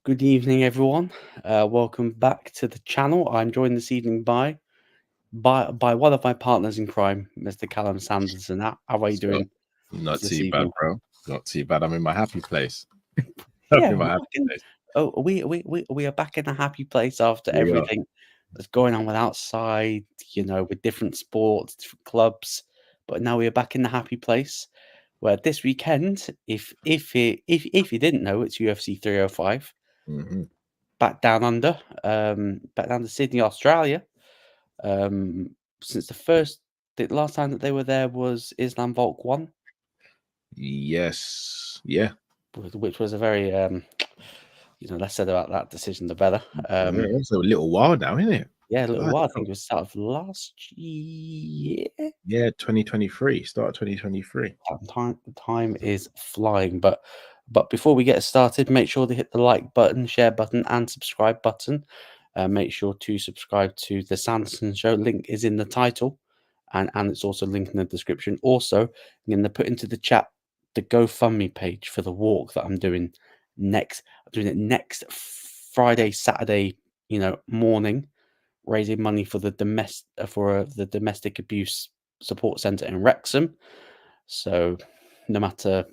Good evening, everyone. Welcome back to the channel. I'm joined this evening by one of my partners in crime, Mr. Callum Sanderson. How are you doing? Not this too evening? bad, bro. Not too bad. I'm in my happy place. Yeah, in my happy place. we are back in a happy place after We are. everything that's going on with outside, with different sports, different clubs. But now we are back in the happy place where this weekend, if you didn't know, it's UFC 305. Mm-hmm. Back down under, back down to Sydney, Australia. Since the last time that they were there was Islam Volk 1. Yes. Yeah. Which was a very, less said about that decision, the better. It's a little while now, isn't it? Yeah, a little while. I think it was start of last year. Yeah, 2023. Start of 2023. Time is flying. But before we get started, make sure to hit the like button, share button, and subscribe button. Make sure to subscribe to the Sanderson Show. Link is in the title, and it's also linked in the description. Also, I'm going to put into the chat the GoFundMe page for the walk that I'm doing next. I'm doing it next Friday, Saturday, morning, raising money for the domestic abuse support centre in Wrexham. So, no matter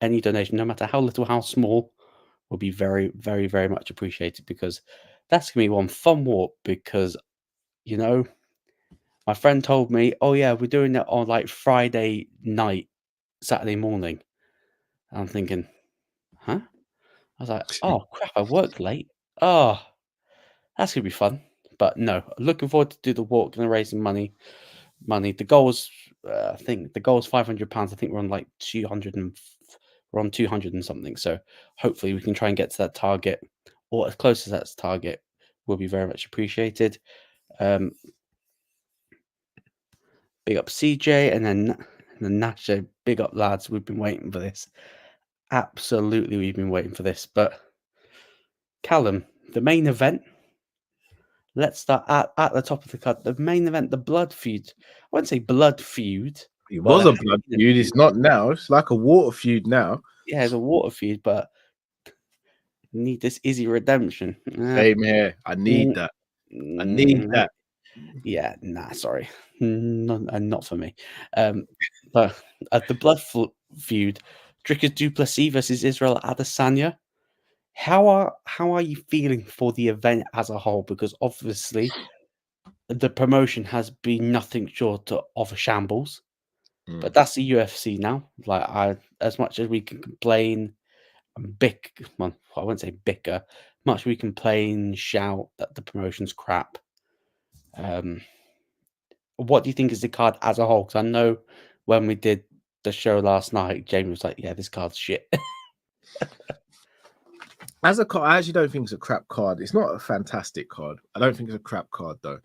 any donation, no matter how little, how small, will be very, very, very much appreciated, because that's gonna be one fun walk. Because my friend told me, "Oh yeah, we're doing it on like Friday night, Saturday morning." And I'm thinking, huh? I was like, "Oh crap, I work late. Oh, that's gonna be fun." But no, looking forward to do the walk and raising money. The goal is, I think the goal is £500. I think we're on like 200 and we're on 200 and something. So hopefully we can try and get to that target, or as close as that target will be very much appreciated. Big up CJ and then Nasha. Big up, lads. We've been waiting for this. Absolutely, we've been waiting for this. But Callum, the main event. Let's start at the top of the card. The main event, the blood feud. I wouldn't say blood feud. It was a blood feud. It's not now. It's like a water feud now. Yeah, it's a water feud, but need this Izzy redemption. Same here. I need that. I need that. Yeah, nah, sorry. Not for me. But the blood feud, Dricus du Plessis versus Israel Adesanya. How are you feeling for the event as a whole? Because obviously the promotion has been nothing short of a shambles. But that's the UFC now. Like, as much as we can complain and well, I wouldn't say bicker, much we complain, shout that the promotion's crap. What do you think is the card as a whole? Because I know when we did the show last night, Jamie was like, "Yeah, this card's shit." As a card, I actually don't think it's a crap card. It's not a fantastic card. I don't think it's a crap card though.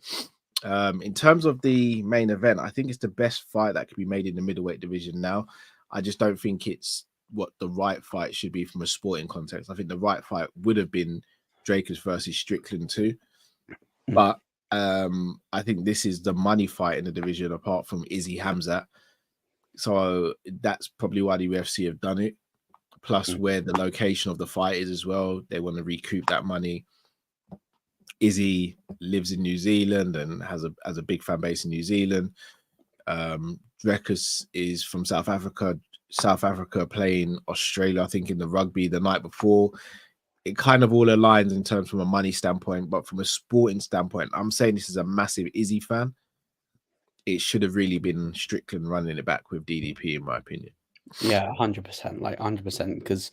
In terms of the main event, I think it's the best fight that could be made in the middleweight division now. I just don't think it's what the right fight should be from a sporting context. I think the right fight would have been Dracus versus Strickland too. But I think this is the money fight in the division apart from Izzy Hamzat. So that's probably why the UFC have done it. Plus where the location of the fight is as well. They want to recoup that money. Izzy lives in New Zealand and has a big fan base in New Zealand. Dracus is from South Africa. South Africa playing Australia, I think, in the rugby the night before. It kind of all aligns in terms from a money standpoint, but from a sporting standpoint, I'm saying this is a massive Izzy fan. It should have really been Strickland running it back with DDP, in my opinion. Yeah, 100%, like 100%. Because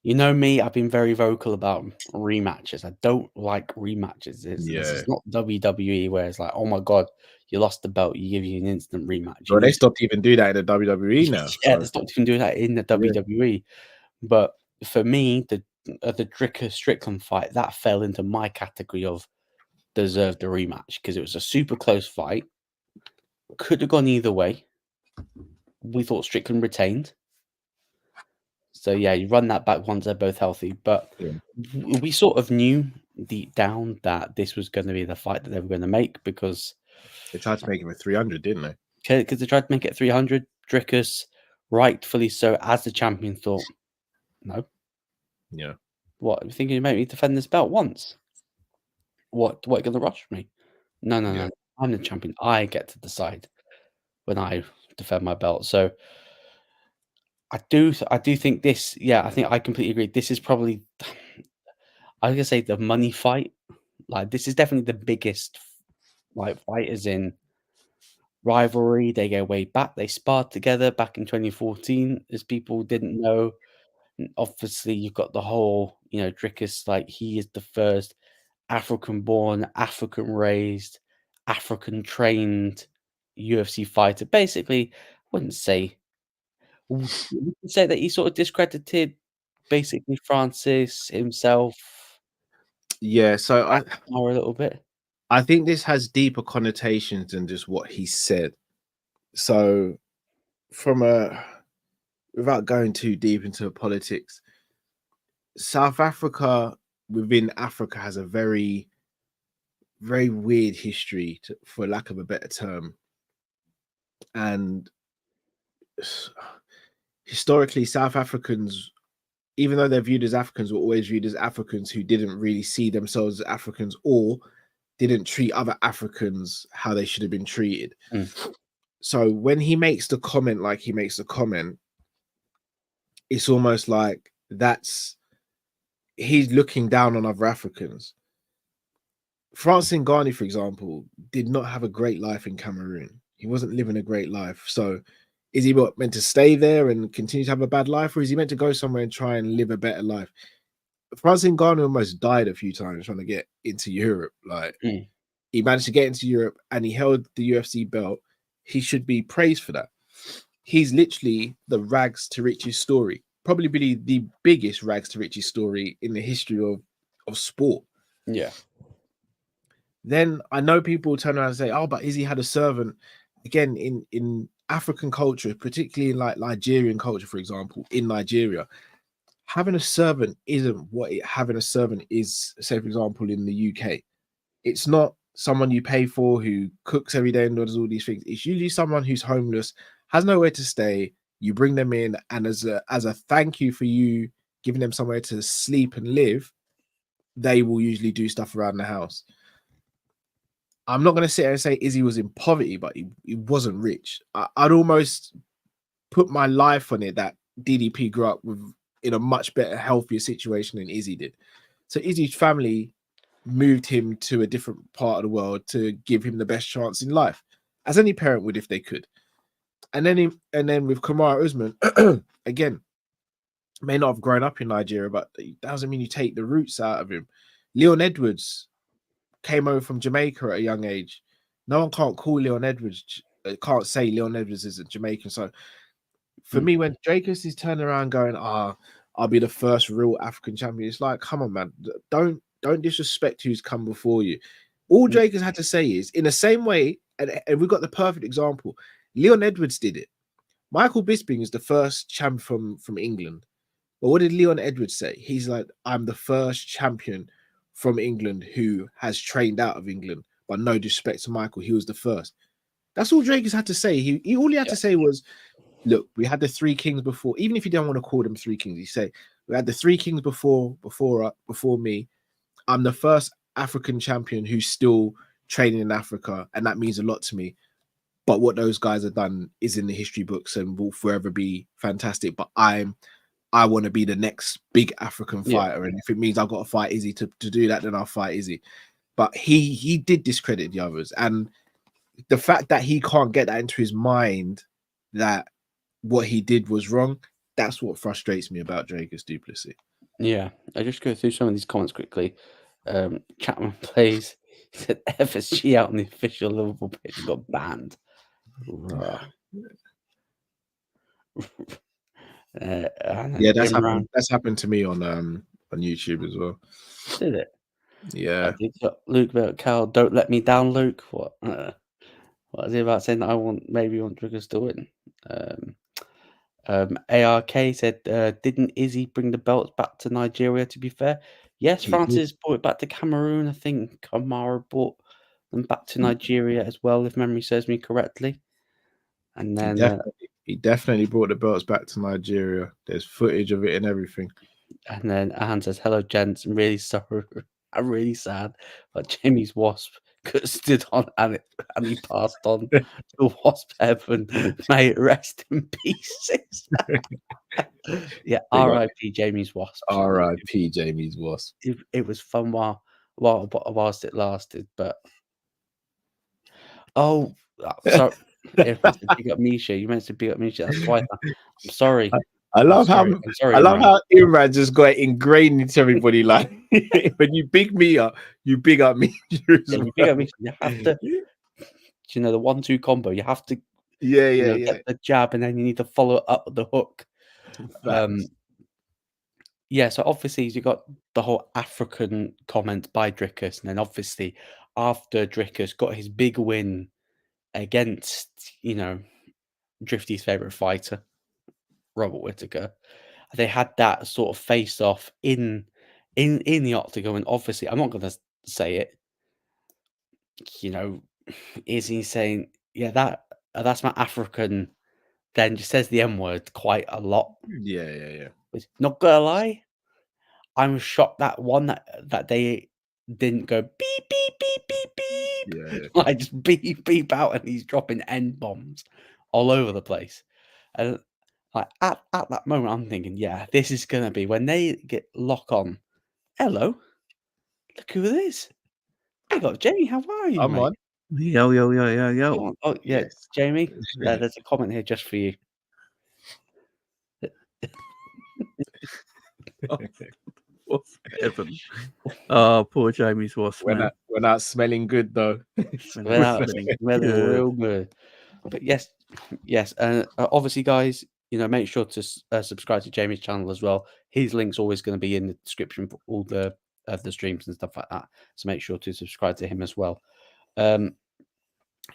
you know me, I've been very vocal about rematches. I don't like rematches. This is not WWE where it's like, oh my god, you lost the belt, you give you an instant rematch. Well, they stopped even doing that in the WWE now. Yeah, they stopped even doing that in the WWE. But for me, the Dricus Strickland fight, that fell into my category of deserved a rematch, because it was a super close fight. Could have gone either way. We thought Strickland retained. So yeah, you run that back once they're both healthy. But we sort of knew deep down that this was going to be the fight that they were going to make, because they tried to make it for 300, didn't they? Because they tried to make it 300. Dricus, rightfully so, as the champion, thought, no. Yeah. What, you think you make me defend this belt once? What you gonna rush me? No, no, Yeah. no. I'm the champion. I get to decide when I defend my belt. So I do think this. Yeah, I think I completely agree. This is probably I was gonna say the money fight. Like this is definitely the biggest like fighters in rivalry. They go way back. They sparred together back in 2014, as people didn't know. And obviously, you've got the whole, Drickus, like he is the first African-born, African-raised, African-trained UFC fighter. Basically, I wouldn't say would you say that he sort of discredited basically Francis himself Yeah. So or a little bit. I think this has deeper connotations than just what he said. So from a without going too deep into politics, South Africa within Africa has a very, very weird history, for lack of a better term. And historically, South Africans, even though they're viewed as Africans, were always viewed as Africans who didn't really see themselves as Africans or didn't treat other Africans how they should have been treated. Mm. So when he makes the comment like he makes the comment, it's almost like he's looking down on other Africans. Francis Ngannou, for example, did not have a great life in Cameroon. He wasn't living a great life. So is he meant to stay there and continue to have a bad life, or is he meant to go somewhere and try and live a better life? Francis Ngannou almost died a few times trying to get into Europe. Like he managed to get into Europe and he held the UFC belt. He should be praised for that. He's literally the rags to riches story, probably the biggest rags to riches story in the history of sport. Yeah. Then I know people turn around and say, "Oh, but Izzy had a servant." Again, in African culture, particularly in like Nigerian culture, for example, in Nigeria, having a servant isn't what having a servant is. Say, for example, in the UK, it's not someone you pay for who cooks every day and does all these things. It's usually someone who's homeless, has nowhere to stay. You bring them in, and as a thank you for you giving them somewhere to sleep and live, they will usually do stuff around the house. I'm not going to sit here and say Izzy was in poverty, but he wasn't rich. I'd almost put my life on it that DDP grew up in a much better, healthier situation than Izzy did. So Izzy's family moved him to a different part of the world to give him the best chance in life, as any parent would if they could. And then with Kamaru Usman, again, may not have grown up in Nigeria, but that doesn't mean you take the roots out of him. Leon Edwards came over from Jamaica at a young age. No one can't call Leon Edwards, can't say Leon Edwards isn't Jamaican. So for me, when Dracus is turning around going, I'll be the first real African champion, it's like, come on, man, don't disrespect who's come before you. All Dracus had to say is, in the same way, and we've got the perfect example, Leon Edwards did it. Michael Bisping is the first champ from England. But what did Leon Edwards say? He's like, I'm the first champion from England who has trained out of England. But no disrespect to Michael, he was the first. That's all Drake has had to say. He all he had to say was, look, we had the three kings before. Even if you don't want to call them three kings, you say we had the three kings before me. I'm the first African champion who's still training in Africa, and that means a lot to me. But what those guys have done is in the history books and will forever be fantastic. But I want to be the next big African fighter. And if it means I've got to fight Izzy to do that, then I'll fight Izzy. But he did discredit the others. And the fact that he can't get that into his mind that what he did was wrong, that's what frustrates me about Dracus du Plessis. Yeah. I just go through some of these comments quickly. Chapman plays, he said FSG out on the official Liverpool page and got banned. Yeah, that's happened. That's happened to me on YouTube as well. Did it? Yeah. Luke about Cal, don't let me down, Luke. What is he about saying that maybe want Drickus to win? ARK said, didn't Izzy bring the belts back to Nigeria, to be fair? Yes, Francis brought it back to Cameroon. I think Kamaru brought them back to Nigeria as well, if memory serves me correctly. And then he definitely brought the belts back to Nigeria. There's footage of it and everything. And then Anne says, "Hello, gents. I'm really sorry. I'm really sad, but Jamie's wasp got stood on and he passed on to wasp heaven. May it rest in pieces." Yeah, R.I.P. Jamie's wasp. R.I.P. Jamie's wasp. It was fun whilst it lasted, but sorry. If I said big up Misha, you meant to big up Misha. That's twice. I'm sorry. I love I'm sorry, how Imran just got ingrained into everybody. Like when you big me up, you big up me. Yeah, you big up Misha. You have to, the 1-2 combo. You have to, get the jab, and then you need to follow it up with the hook. Yeah, so obviously you got the whole African comment by Drickus, and then obviously after Drickus got his big win against, Drifty's favorite fighter, Robert Whittaker, they had that sort of face off in the octagon. And obviously, I'm not going to say it. Is he saying, "Yeah, that's my African"? Then just says the M word quite a lot. Yeah. But not gonna lie, I'm shocked that they didn't go beep beep beep beep beep, like just beep beep out, and he's dropping N bombs all over the place. And like at that moment, I'm thinking, yeah, this is gonna be when they get lock on. Hello, look who it is. Big up, Jamie. How are you, mate? On. Yo. Oh yeah, Yes. Jamie. There's a comment here just for you. Heaven. Oh, poor Jamie's wasp. We're not smelling good though. We're not smelling real good. But yes, and obviously, guys, make sure to subscribe to Jamie's channel as well. His link's always going to be in the description for all the streams and stuff like that. So make sure to subscribe to him as well.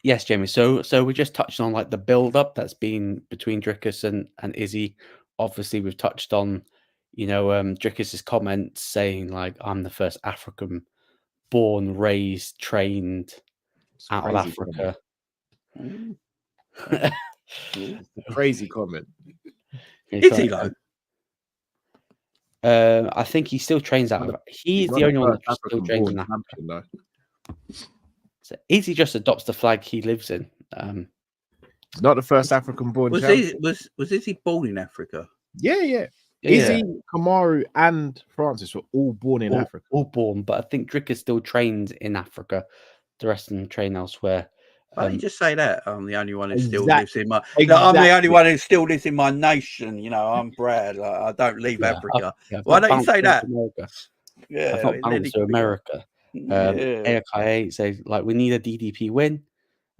Yes, Jamie. So we just touched on like the build up that's been between Drickus and Izzy. Obviously, we've touched on Drickus's comments saying like, "I'm the first African born, raised, trained out of Africa." Crazy comment. Is he though? I think he still trains out of. He's the only one that still trains in Africa. So Izzy just adopts the flag he lives in. Not the first African born. Was Izzy born in Africa? Yeah. Izzy, Kamaru, and Francis were all born in Africa. All born, but I think Drickus still trains in Africa. The rest of them train elsewhere. Why don't you just say that? I'm the only one who still lives in my. I'm the only one who still lives in my nation. I'm Brad. I don't leave Africa. Why don't you say that? Yeah, I've not bounced to America. AOKA says like we need a DDP win.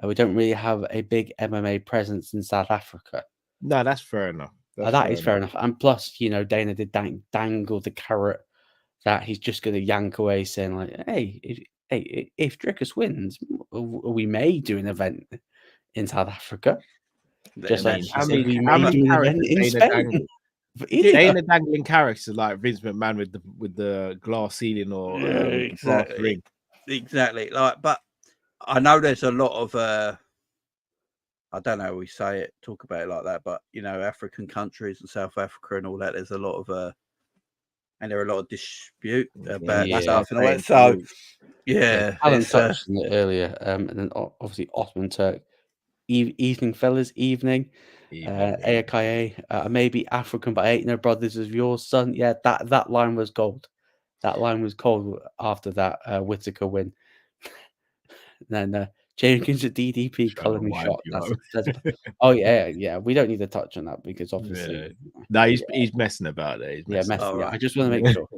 We don't really have a big MMA presence in South Africa. No, that's fair enough. That is fair enough. And plus, Dana did dangle the carrot that he's just going to yank away, saying like, "Hey, if Drickus wins, we may do an event in South Africa." Just like we may do an event in Spain. Dana dangling characters like Vince McMahon with the glass ceiling or glass ring. Exactly. But I know there's a lot of I don't know how we say it, talk about it like that, but African countries and South Africa and all that, there's a lot of and there are a lot of dispute about stuff and all that. So Alan touched on it earlier, and then obviously Osman Turk. Evening, fellas, evening. AOKA, maybe African, but I ain't no brothers of yours, son. Yeah, that line was gold. That line was cold after that Whittaker win. Then Jenkins at DDP calling me shot. Oh yeah. We don't need to touch on that because obviously, no, he's messing about there. He's messing about. Right. I just want to make sure.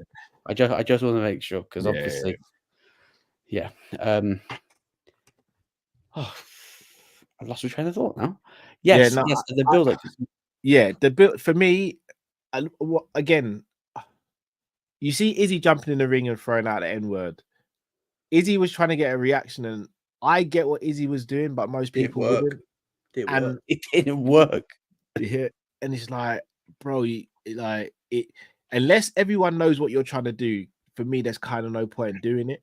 I just want to make sure because obviously, I've lost my train of thought now. Yes, the build up. The build for me. Again, you see Izzy jumping in the ring and throwing out the N word. Izzy was trying to get a reaction, and I get what Izzy was doing, but most people wouldn't. It didn't work. Yeah, and it's like, bro, unless everyone knows what you're trying to do. For me, there's kind of no point in doing it.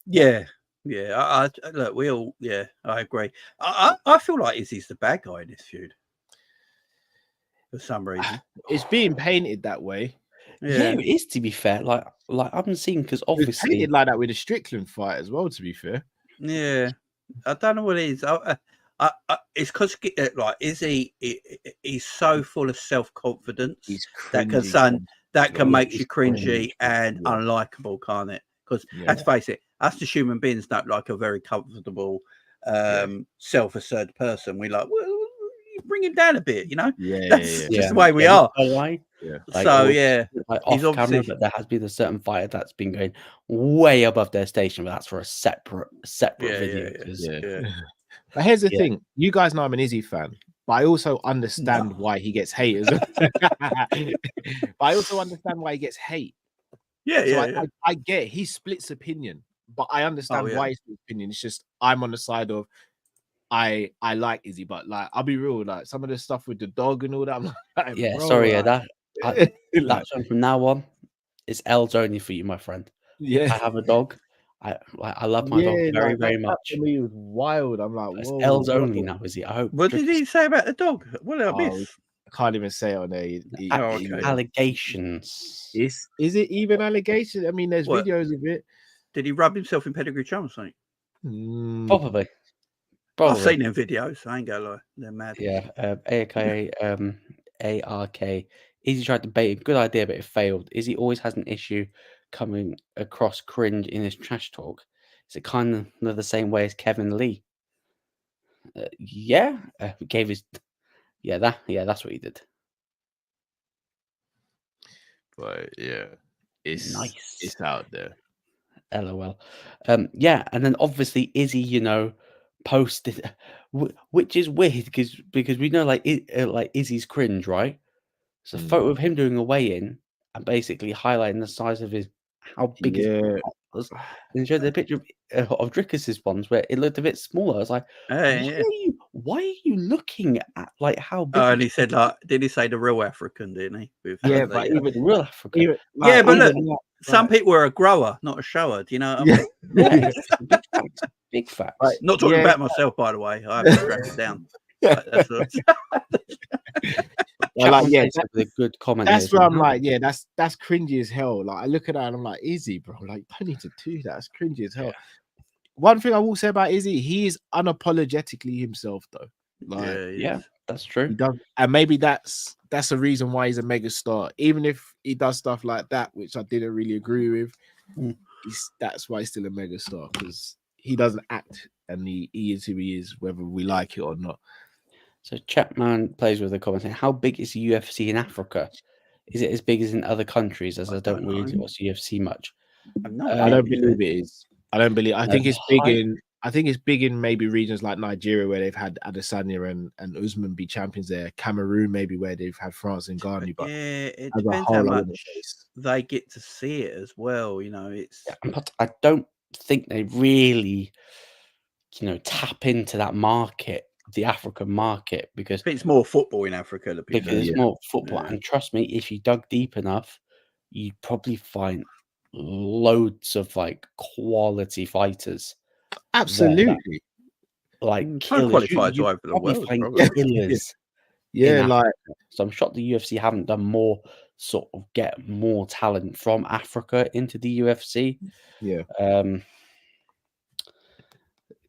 Yeah. Look, we all. Yeah, I agree. I feel like Izzy's the bad guy in this feud for some reason. It's being painted that way. Yeah, it is, to be fair. Like I'm seeing, because He was obviously, treated like that with the Strickland fight as well, to be fair. Yeah, I don't know what it is. It's because like he's so full of self confidence He's that can cringy. make he's you cringy cringe. and Yeah. unlikable, can't it? Because Yeah. let's face it, us as human beings don't like a very comfortable, self-asserted person. We like, well, you bring him down a bit, you know. Yeah, That's yeah, just the way we are. yeah. Like, So or yeah, like he's off camera, obviously but there has been a certain fighter that's been going way above their station, but that's for a separate video. Yeah. But here's the Yeah. thing: you guys know I'm an Izzy fan, but I also understand why he gets hate. But I also understand why he gets hate. I get he splits opinion, but I understand why he splits opinion. It's just I'm on the side of I like Izzy, but like I'll be real, like some of the stuff with the dog and all that. I'm like, Yeah, bro, sorry, like, that's one from now on. It's L's only for you, my friend. yeah. I have a dog. I love my dog Yeah, very, like, very that much. for me was wild. I'm like, It's whoa, L's only now, is he? I hope. What did he say about the dog? What did I miss? I can't even say it on there. Allegations. Is it even allegation? I mean, there's videos of it. Did he rub himself in pedigree charm or something? Probably. I've seen them videos. I ain't gonna lie, they're mad. Yeah. AKA ARK. Izzy tried to bait him. Good idea, but it failed. Izzy always has an issue coming across cringe in his trash talk. Is it kind of the same way as Kevin Lee? Yeah. Gave his. Yeah, that's what he did. But yeah, it's Nice. It's out there. LOL. Yeah, and then obviously Izzy, posted, which is weird because we know like Izzy's cringe, right? It's a photo of him doing a weigh-in and basically highlighting the size of how big his butt was, and showed the picture of Dricus's ones where it looked a bit smaller. I was like, why are you looking at like how big? And he said, like, did he say the real African? Didn't he? With, but even the real African. But look, some people are a grower, not a shower. Do you know what I mean? Big facts. Big facts. Not talking about myself, by the way. I haven't tracked it down. That's a good comment. That's where I'm like, yeah, that's cringy as hell. Like I look at that and I'm like, Izzy, bro, like don't need to do that. That's cringy as hell. Yeah. One thing I will say about Izzy, he is unapologetically himself, though. Like, that's true. He does, and maybe that's a reason why he's a mega star. Even if he does stuff like that, which I didn't really agree with, that's why he's still a mega star, because he doesn't act, and he is who he is, whether we like it or not. So Chapman plays with a comment saying, how big is the UFC in Africa? Is it as big as in other countries? As I don't really watch UFC much. I don't believe it is. I don't believe. I think it's big in. I think it's big in maybe regions like Nigeria where they've had Adesanya and Usman be champions there. Cameroon maybe where they've had France and Ghana. But it depends how much they get to see it as well. It's. But I don't think they really, tap into that market, the African market, because it's more football in Africa. Because it's more football, and trust me, if you dug deep enough, you'd probably find loads of like quality fighters. Absolutely, like killers. You over the world, find killers. Like so. I'm shocked the UFC haven't done more, sort of get more talent from Africa into the UFC. Yeah.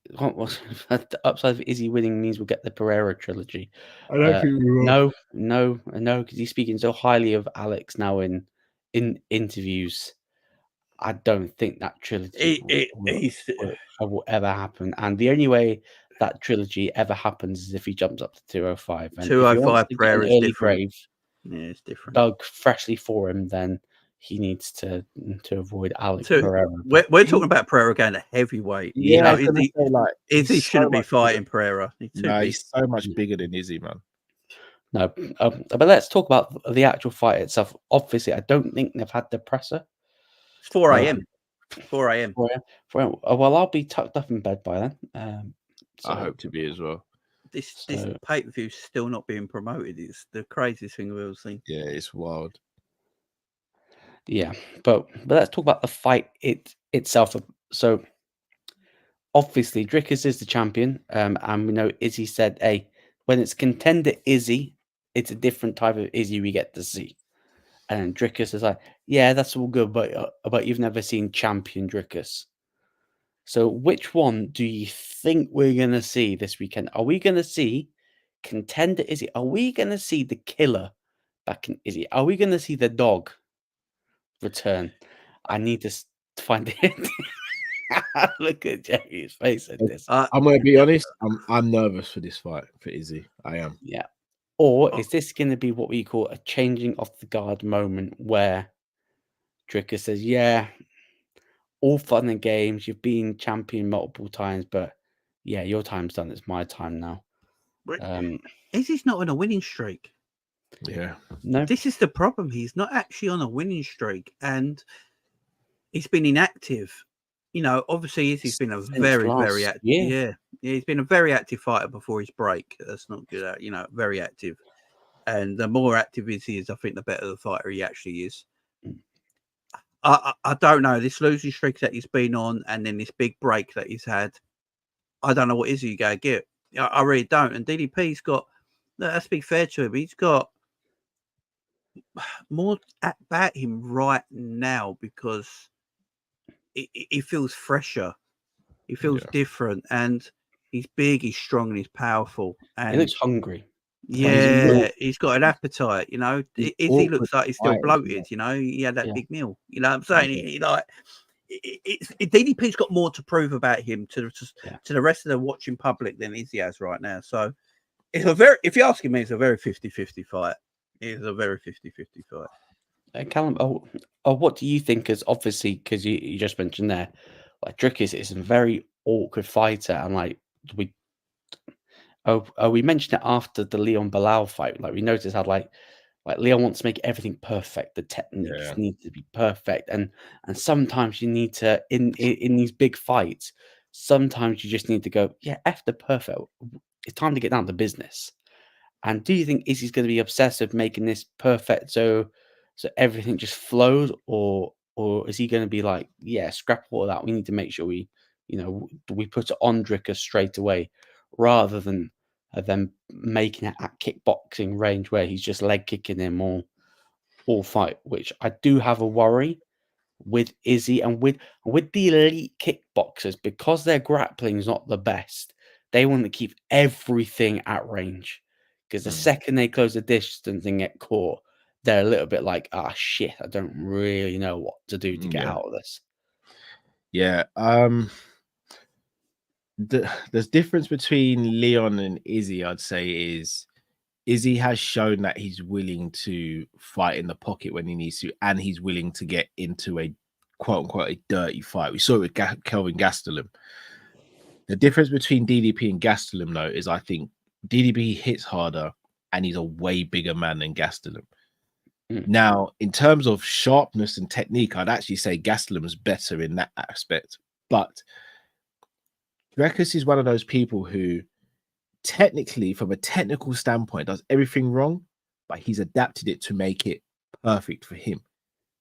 The upside of Izzy winning means we'll get the Pereira trilogy. I don't think we will. No, because he's speaking so highly of Alex now in interviews. I don't think that trilogy will ever happen. And the only way that trilogy ever happens is if he jumps up to 205. And 205 Pereira is different. Grave, it's different. Dug freshly for him, then he needs to avoid Alex Pereira. We're talking about Pereira going to heavyweight. Yeah, Izzy shouldn't be fighting Pereira. He's so much bigger than Izzy, man. No, but let's talk about the actual fight itself. Obviously, I don't think they've had the presser. It's 4 a.m. 4 a.m. Well, I'll be tucked up in bed by then. I hope to be as well. This pay-per-view is still not being promoted. It's the craziest thing we've ever seen. Yeah, it's wild. Yeah, but let's talk about the fight itself. So obviously, Dricus is the champion, and we know Izzy said, "Hey, when it's contender Izzy, it's a different type of Izzy we get to see." And then Drickus is like, yeah, that's all good, but you've never seen champion Drickus. So which one do you think we're going to see this weekend? Are we going to see contender Izzy? Are we going to see the killer back in Izzy? Are we going to see the dog return? I need to find it. Look at Jerry's face at this. I'm going to be honest. I'm nervous for this fight for Izzy. I am. Yeah. Or is this going to be what we call a changing of the guard moment where Drickus says, yeah, all fun and games. You've been champion multiple times, but yeah, your time's done. It's my time now. Izzy's not on a winning streak. Yeah. No. This is the problem. He's not actually on a winning streak, and he's been inactive. You know, obviously, Izzy's been a very active. Yeah, he's been a very active fighter before his break. That's not good. You know, very active. And the more active Izzy is, I think, the better the fighter he actually is. I don't know, this losing streak that he's been on and then this big break that he's had, I don't know what Izzy going to get. I really don't. And DDP's got, let's be fair to him, he's got more about him right now because he feels fresher. He feels different, and he's big, he's strong, and he's powerful. And he looks hungry. Yeah, he's got an appetite, you know. Izzy looks like he's still bloated, you know. He had that big meal, you know what I'm saying? DDP's got more to prove about him to the rest of the watching public than Izzy has right now. So it's if you're asking me, it's a very 50-50 fight. It's a very 50-50 fight. Callum, what do you think? As obviously, because you just mentioned there, like Drickus is a very awkward fighter, and like we mentioned it after the Leon Bilal fight. Like we noticed how like Leon wants to make everything perfect. The techniques need to be perfect, and sometimes you need to in these big fights. Sometimes you just need to go, yeah, F the perfect. It's time to get down to business. And do you think Izzy's going to be obsessive making this perfect so everything just flows, or is he going to be like, yeah, scrap all of that. We need to make sure we put it on Drickus straight away, rather than making it at kickboxing range where he's just leg kicking him all fight. Which I do have a worry with Izzy and with the elite kickboxers, because their grappling is not the best. They want to keep everything at range, because the second they close the distance and get caught, they're a little bit like, shit, I don't really know what to do to get out of this. Yeah. The difference between Leon and Izzy, I'd say, is Izzy has shown that he's willing to fight in the pocket when he needs to, and he's willing to get into a quote unquote a dirty fight. We saw it with Kelvin Gastelum. The difference between DDP and Gastelum, though, is I think DDP hits harder and he's a way bigger man than Gastelum. Now, in terms of sharpness and technique, I'd actually say Gastelum's better in that aspect. But Drickus is one of those people who technically, from a technical standpoint, does everything wrong, but he's adapted it to make it perfect for him.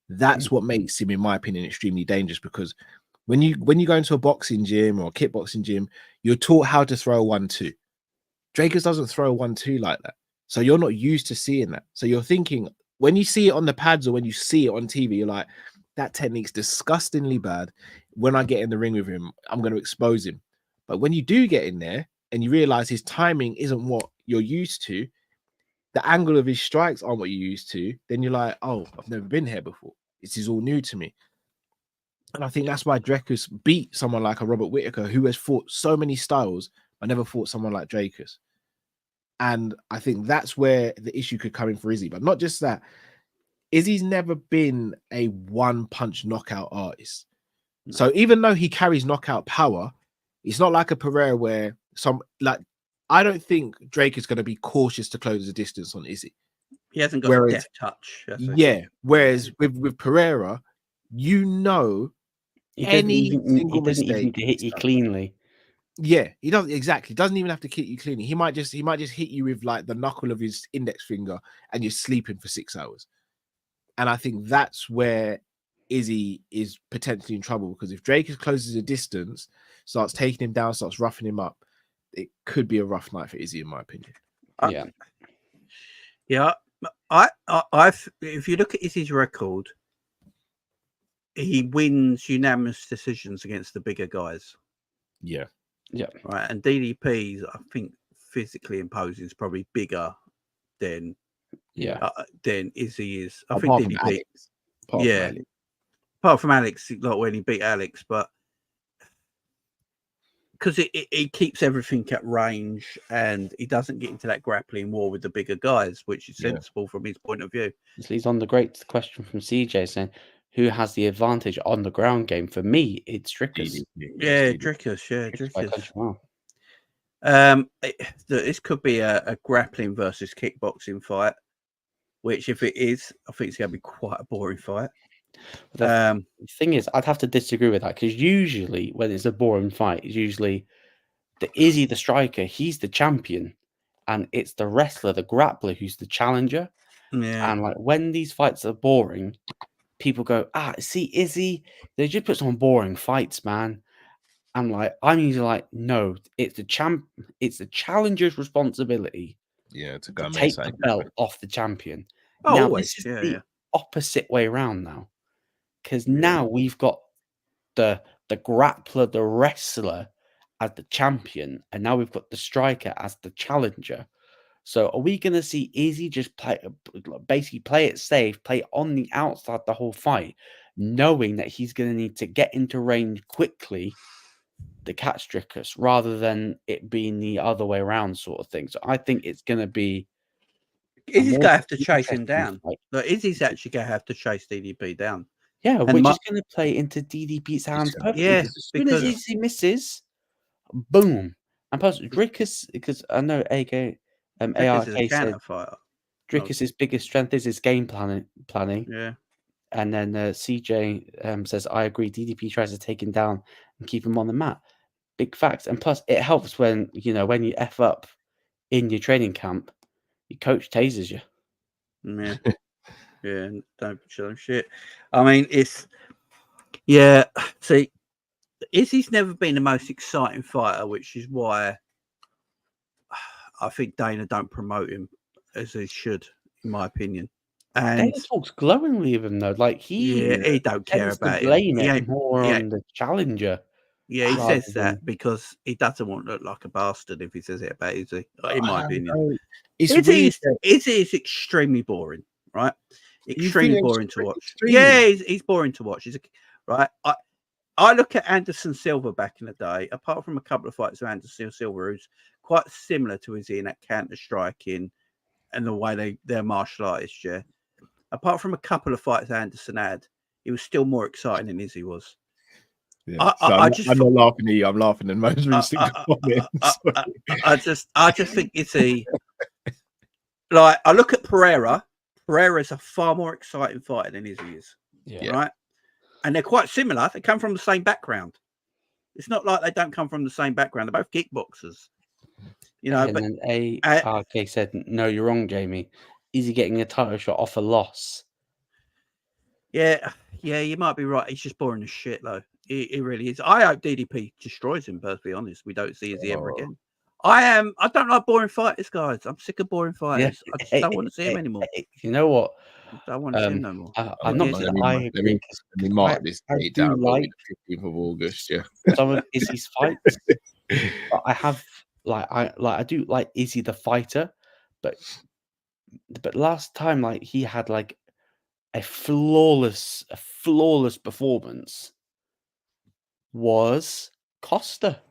That's what makes him, in my opinion, extremely dangerous, because when you go into a boxing gym or a kickboxing gym, you're taught how to throw a 1-2. Drickus doesn't throw a 1-2 like that. So you're not used to seeing that. So you're thinking, when you see it on the pads or when you see it on TV, you're like, that technique's disgustingly bad. When I get in the ring with him, I'm going to expose him. But when you do get in there and you realize his timing isn't what you're used to, the angle of his strikes aren't what you're used to, then you're like, oh, I've never been here before. This is all new to me. And I think that's why Drickus beat someone like a Robert Whittaker, who has fought so many styles, but never fought someone like Drickus. And I think that's where the issue could come in for Izzy. But not just that, Izzy's never been a one-punch knockout artist. So even though he carries knockout power, it's not like a Pereira where I don't think Drake is going to be cautious to close the distance on Izzy. He hasn't got a deft touch. Whereas with Pereira, you know, he doesn't even hit you cleanly. Yeah, he doesn't exactly. Doesn't even have to hit you cleanly. He might just hit you with like the knuckle of his index finger, and you're sleeping for 6 hours. And I think that's where Izzy is potentially in trouble, because if Drake closes a distance, starts taking him down, starts roughing him up, it could be a rough night for Izzy, in my opinion. if you look at his record, he wins unanimous decisions against the bigger guys. Yeah. Right. And DDP's, I think, physically imposing is probably bigger than Izzy is. I think DDP. Alex. Apart from Alex, like when he beat Alex, but because it keeps everything at range and he doesn't get into that grappling war with the bigger guys, which is sensible from his point of view. This leads on the great question from CJ saying, who has the advantage on the ground game? For me, it's Drickus. Drickus. This could be a grappling versus kickboxing fight, which if it is, I think it's going to be quite a boring fight. The thing is, I'd have to disagree with that because usually when it's a boring fight, it's usually Izzy the striker, he's the champion, and it's the wrestler, the grappler, who's the challenger. Yeah. And like when these fights are boring, people go, see, Izzy, they just put on boring fights, man. I'm usually like, no, it's the challenger's responsibility. To go to take the belt off the champion. Now always. This is the opposite way around now, because now we've got the grappler, the wrestler as the champion, and now we've got the striker as the challenger. So are we going to see Izzy just basically play it safe, play on the outside the whole fight, knowing that he's going to need to get into range quickly to catch Drickus, rather than it being the other way around sort of thing? So I think it's going to be Izzy's going to have to chase him down. Look, Izzy's actually going to have to chase DDP down. Yeah, and which is going to play into DDP's hands perfectly. Yeah, as soon as Izzy misses, boom. And plus, Drickus, because I know ARK said Drickus' biggest strength is his game planning. Yeah. And then CJ says, I agree. DDP tries to take him down and keep him on the mat. Big facts. And plus, it helps when you F up in your training camp, your coach tasers you. Yeah. Yeah, don't show them shit. I mean, see, Izzy's never been the most exciting fighter, which is why I think Dana don't promote him as he should, in my opinion. And Dana talks glowingly of him though, like he don't care about blame it more on the challenger. Yeah, he says that because he doesn't want to look like a bastard if he says it about Izzy, in my opinion. Izzy is extremely boring, right? Extremely boring to watch. Yeah, he's boring to watch. Right. I look at Anderson Silva back in the day, apart from a couple of fights of Anderson Silva, who's quite similar to Izzy in that counter striking and the way they're martial artists, yeah. Apart from a couple of fights Anderson had, he was still more exciting than Izzy was. Yeah. I'm not laughing at you. I'm laughing at most recent comments. I just think Izzy. Like I look at Pereira. Pereira's a far more exciting fighter than Izzy is. Yeah. Right. And they're quite similar. They come from the same background. It's not like they don't come from the same background. They're both kickboxers. And then ARK said, no, you're wrong, Jamie. Is he getting a title shot off a loss? Yeah, you might be right. He's just boring as shit, though. He really is. I hope DDP destroys him, to be honest. We don't see Izzy ever again. I don't like boring fighters, guys. I'm sick of boring fighters. I just don't want to see him anymore. You know what? I don't want to see him no more. I'm not saying I agree. We mark this date down like the 15th of August. Yeah, some of Izzy's fights. But I do like Izzy the fighter, but last time he had a flawless performance was Costa.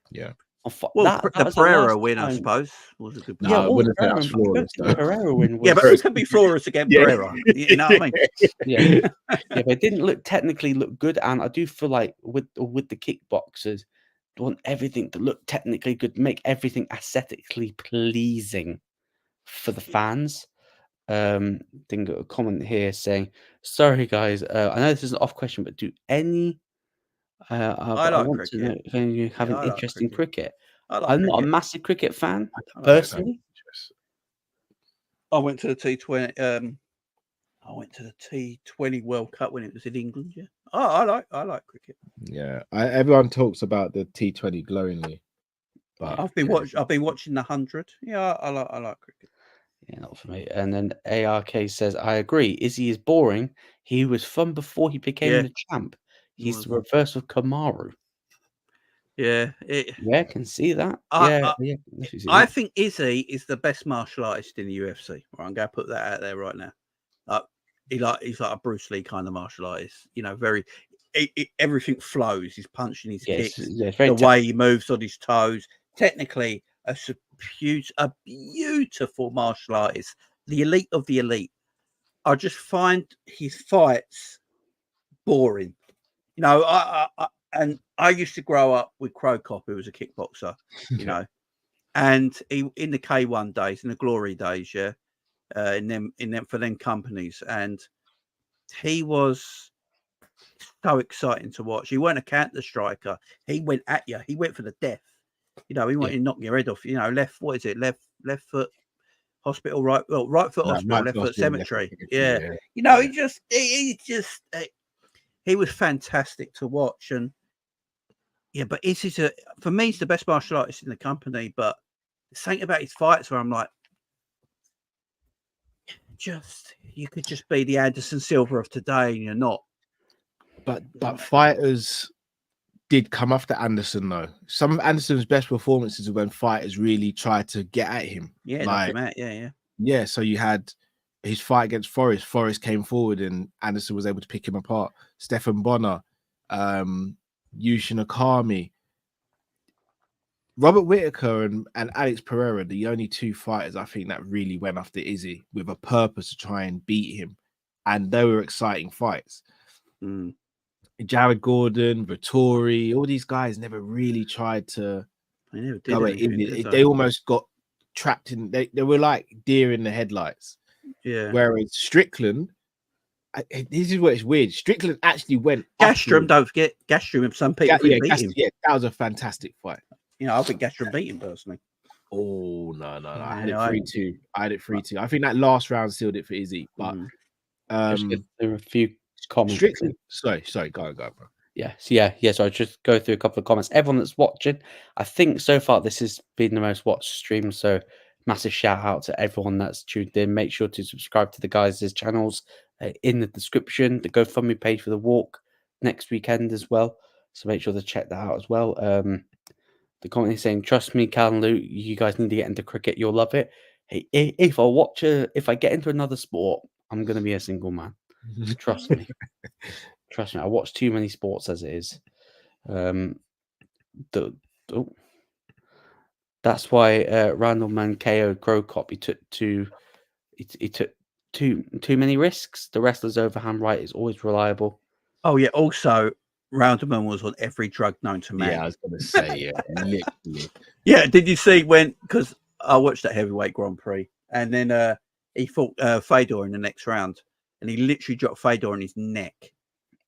Yeah. Well, the Pereira win, I suppose, was a good. No, I wouldn't say that's flawless. Pereira win. Yeah, but it can be flawless against Pereira. You know what I mean? Yeah, but it didn't technically look good, and I do feel like with the kickboxers, they want everything to look technically good, make everything aesthetically pleasing for the fans. Think a comment here saying, "Sorry guys, I know this is an off question, but do any?" I want cricket. To know if you have an interest in cricket. I'm not a massive cricket fan personally. I went to the T20. I went to the T20 World Cup when it was in England. Yeah, I like cricket. Yeah, everyone talks about the T20 glowingly, but I've been watching the 100. Yeah, I like cricket. Yeah, not for me. And then ARK says, I agree. Izzy is boring. He was fun before he became Yeah. the champ. He's Was. the reverse of Kamaru. Yeah, Yeah, can see that. I definitely see I that. think Izzy is the best martial artist in the UFC. Right, I'm going to put that out there right now. He's like a Bruce Lee kind of martial artist. You know, everything flows. He's punching, his kicks, it's very the way he moves on his toes. Technically, a beautiful martial artist, the elite of the elite. I just find his fights boring. You know, I used to grow up with Crow Cop, who was a kickboxer. You know, and he in the K1 days, in the glory days, yeah, in them for them companies, and he was so exciting to watch. He weren't a counter striker. He went at you. He went for the death. You know, he wanted to knock your head off. You know, left foot hospital, right foot hospital, left foot cemetery. Yeah. You know, he was fantastic to watch. And yeah, but for me, he's the best martial artist in the company. But there's something about his fights where I'm like, you could just be the Anderson Silva of today, and you're not. But fighters did come after Anderson though. Some of Anderson's best performances are when fighters really tried to get at him. Yeah, knock him out. Yeah. So you had his fight against Forrest. Forrest came forward and Anderson was able to pick him apart. Stephan Bonner, Yushin Akami, Robert Whittaker and Alex Pereira, the only two fighters I think that really went after Izzy with a purpose to try and beat him. And they were exciting fights. Jared Gordon, Vittori, all these guys never really tried to go at Izzy. They almost got trapped in, they were like deer in the headlights. Yeah. Whereas Strickland, this is what it's weird. Strickland actually went. Gastrom, don't forget Gastrom. Some people beat him. Yeah, that was a fantastic fight. You know, I think Gastrom beat him personally. Oh no! I had it 3-2. I think that last round sealed it for Izzy. But there were a few comments. Strickland. Sorry, go on, bro. Yeah. So I'll just go through a couple of comments. Everyone that's watching, I think so far this has been the most watched stream. So massive shout out to everyone that's tuned in. Make sure to subscribe to the guys' channels in the description. The GoFundMe page for the walk next weekend as well. So make sure to check that out as well. The comment is saying, "Trust me, Cal and Luke, you guys need to get into cricket. You'll love it. Hey, if I get into another sport, I'm gonna be a single man. Trust me. Trust me. I watch too many sports as it is. That's why Randall Man KO'd Crow Cop. He took too many risks. The wrestler's overhand right is always reliable. Oh yeah. Also, Rounderman was on every drug known to man. Yeah, I was gonna say, literally. Yeah, did you see because I watched that heavyweight Grand Prix and then he fought Fedor in the next round and he literally dropped Fedor on his neck.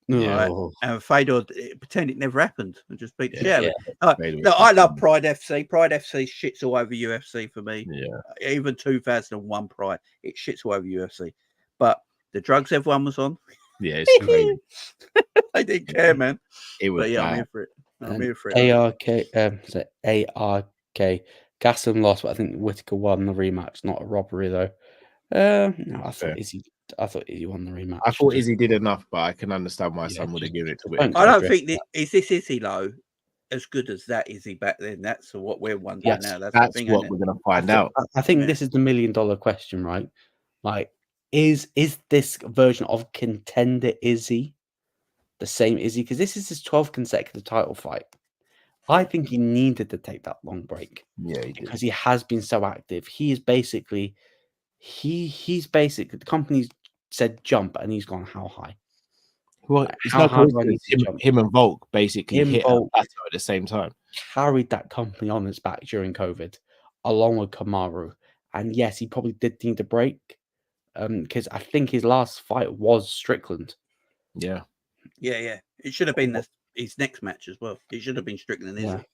Right? And Fedor pretended it never happened and just beat the shit out of it. I love Pride FC. Pride FC shits all over UFC for me. Yeah. Even 2001 Pride, it shits all over UFC. But the drugs everyone was on. Yeah, it's crazy. I didn't care, man. It was I'm here for it. ARK. Gaston lost, but I think Whittaker won the rematch. Not a robbery though. No, I thought Izzy won the rematch. I thought Izzy did enough, but I can understand why some would have given it to Whittaker. I don't think is this Izzy though as good as that Izzy back then. That's what we're wondering now. That's the thing, what we're gonna find out. I think this is the $1 million question, right? Like, is this version of Contender Izzy the same Izzy? Because this is his 12th consecutive title fight. I think he needed to take that long break. Yeah, because he has been so active. He is basically, he's basically, the company's said jump and he's gone how high? Well, it's no coincidence. Him and Volk basically hit a plateau at the same time. Carried that company on his back during COVID, along with Kamaru. And yes, he probably did need a break. Because I think his last fight was Strickland. Yeah. It should have been his next match as well. It should have been Strickland, isn't it?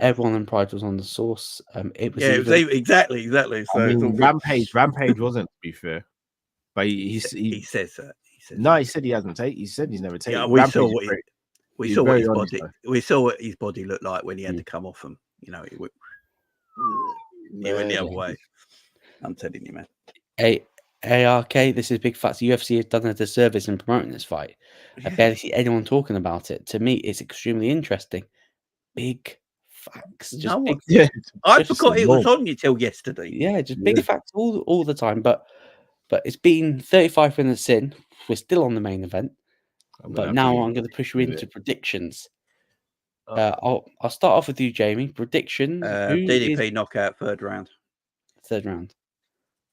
Everyone in Pride was on the source. It was exactly. So I mean, Rampage wasn't, to be fair. But he says that. He said he hasn't taken. He said he's never taken. Yeah, we saw what his body looked like when he had to come off him. You know, he went the other way. I'm telling you, man. ARK, this is big facts. UFC has done a disservice in promoting this fight. I barely see anyone talking about it. To me, it's extremely interesting. Big facts. Just No big, one. Yeah, I just forgot it was enormous. on you till yesterday. yeah, just big Yeah. facts all the time. But it's been 35 minutes in. We're still on the main event. But now I'm going to push you with into it. predictions. Oh. I'll start off with you, Jamie. Prediction: who DDP is knockout 3rd round. 3rd round?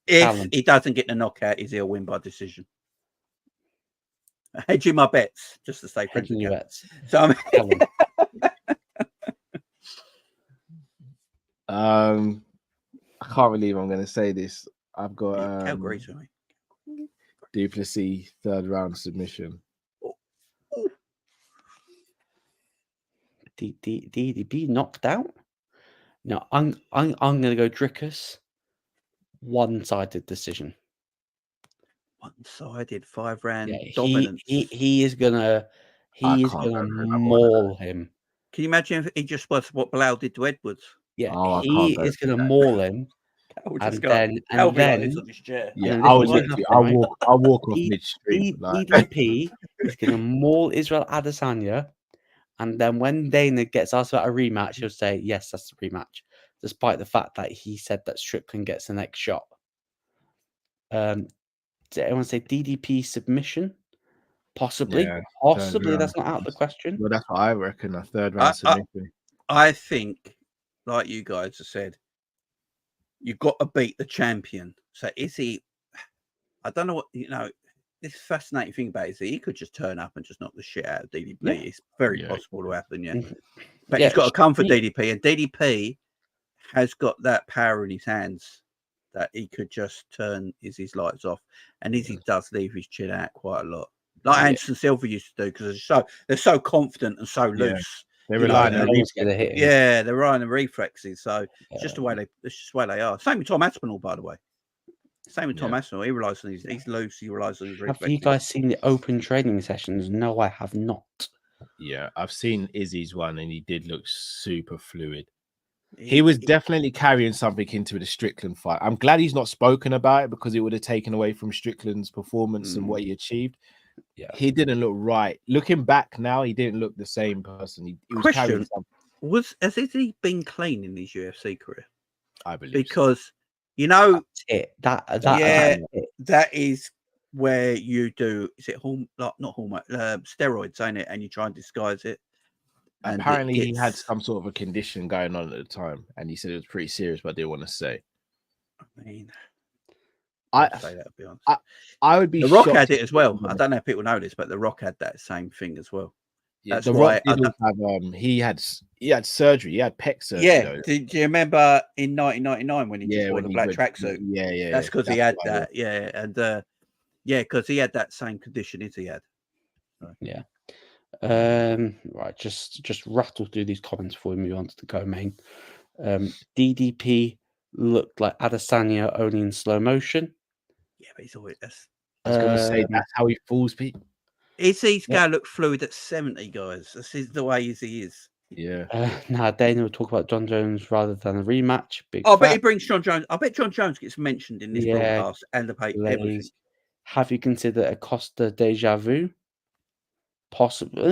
If Callum. he doesn't get the knockout, he'll win by decision. Hedging my bets just to stay friends with Hedging your you. bets. So I mean, I can't believe I'm going to say this. I've got Calgary to me. Plessis 3rd round submission. DDP knocked out. No, I'm going to go Drickus. One-sided decision. One-sided 5-round Yeah, dominance. he is gonna maul him. Can you imagine if he just was what Bilal did to Edwards? Yeah, Oh, I he can't go is for gonna that. maul him, And then on his chair. Yeah, then I this would is literally, enough, I'll right? walk off midstream. DDP is gonna maul Israel Adesanya, and then when Dana gets asked about a rematch, he'll say, "Yes, that's the rematch," despite the fact that he said that Strickland gets the next shot. Did anyone say DDP submission? Possibly, Yeah, possibly. That's not out of the question. Well, that's what I reckon. A 3rd round submission. I think, like you guys have said, you've got to beat the champion. So is he? I don't know what This fascinating thing about it is that he could just turn up and just knock the shit out of DDP. Yeah. It's very possible to happen, yeah. Mhm. But Yeah, he's got to come for DDP, and DDP has got that power in his hands that he could just turn Izzy's lights off, and Izzy does leave his chin out quite a lot, like Anderson Silva used to do, because they're so confident and so loose. They rely on no one's gonna hit him. Yeah, they're relying on reflexes. So it's just the way they are. Same with Tom Aspinall, by the way. Same with Tom Aspinall. He relies on he's loose. He relies on his reflexes. Have you guys seen the open training sessions? No, I have not. Yeah, I've seen Izzy's one, and he did look super fluid. He was definitely carrying something into the Strickland fight. I'm glad he's not spoken about it, because it would have taken away from Strickland's performance and what he achieved. Yeah, he didn't look right. Looking back now, he didn't look the same person. He was carrying something. Has Izzy been clean in his UFC career? I believe because that's it. That is where you do. Is it not hormone steroids, ain't it? And you try and disguise it. And apparently, he had some sort of a condition going on at the time, and he said it was pretty serious, but I didn't want to say. I mean, I'd say that, to be honest. I would be. The Rock had it as well. I don't know if people know this, but The Rock had that same thing as well. Yeah, The Rock did have he had surgery. He had pec surgery. Yeah. Do you remember in 1999 when he just wore the black tracksuit? Yeah. That's because he had that. Yeah, and because he had that same condition as he had. Yeah. Right. Just rattle through these comments before we move on to the co-main. DDP looked like Adesanya only in slow motion. Yeah, but he's always. I was going to say that's how he fools people. Izzy's going to look fluid at 70, guys. This is the way Izzy is. Yeah. Now Dana will talk about John Jones rather than a rematch. I bet he brings John Jones. I bet John Jones gets mentioned in this broadcast and everything. Have you considered a Costa deja vu? Possibly.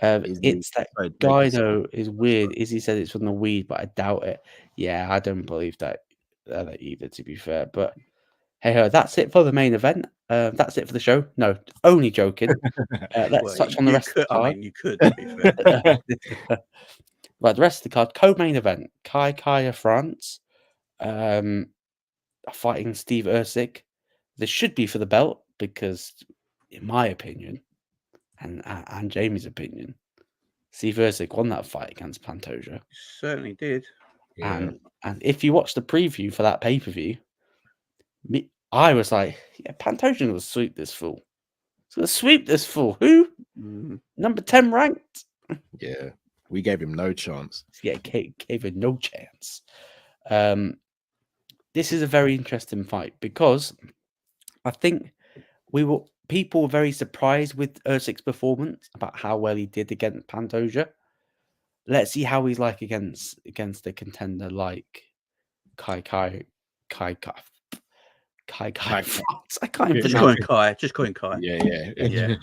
It's that Guido is weird. Izzy said it's from the weed, but I doubt it. Yeah, I don't believe that either, to be fair. But hey, that's it for the main event. That's it for the show. No, only joking. Let's touch on the rest of the card. I mean, you could, to be fair. Right, the rest of the card. Co-main event. Kaya France fighting Steve Erceg. This should be for the belt because, in my opinion, and Jamie's opinion, Steve Erceg won that fight against Pantoja. Certainly did. Yeah. And if you watch the preview for that pay-per-view, I was like, yeah, Pantoja will sweep this fool. He's going to sweep this fool. Who? Number 10 ranked? Yeah. We gave him no chance. Yeah, gave him no chance. This is a very interesting fight because I think people were very surprised with Erceg's performance about how well he did against Pantoja. Let's see how he's like against a contender like Kai France. I can't even Just pronounce call him Kai. Just call him Kai. Yeah. Yeah.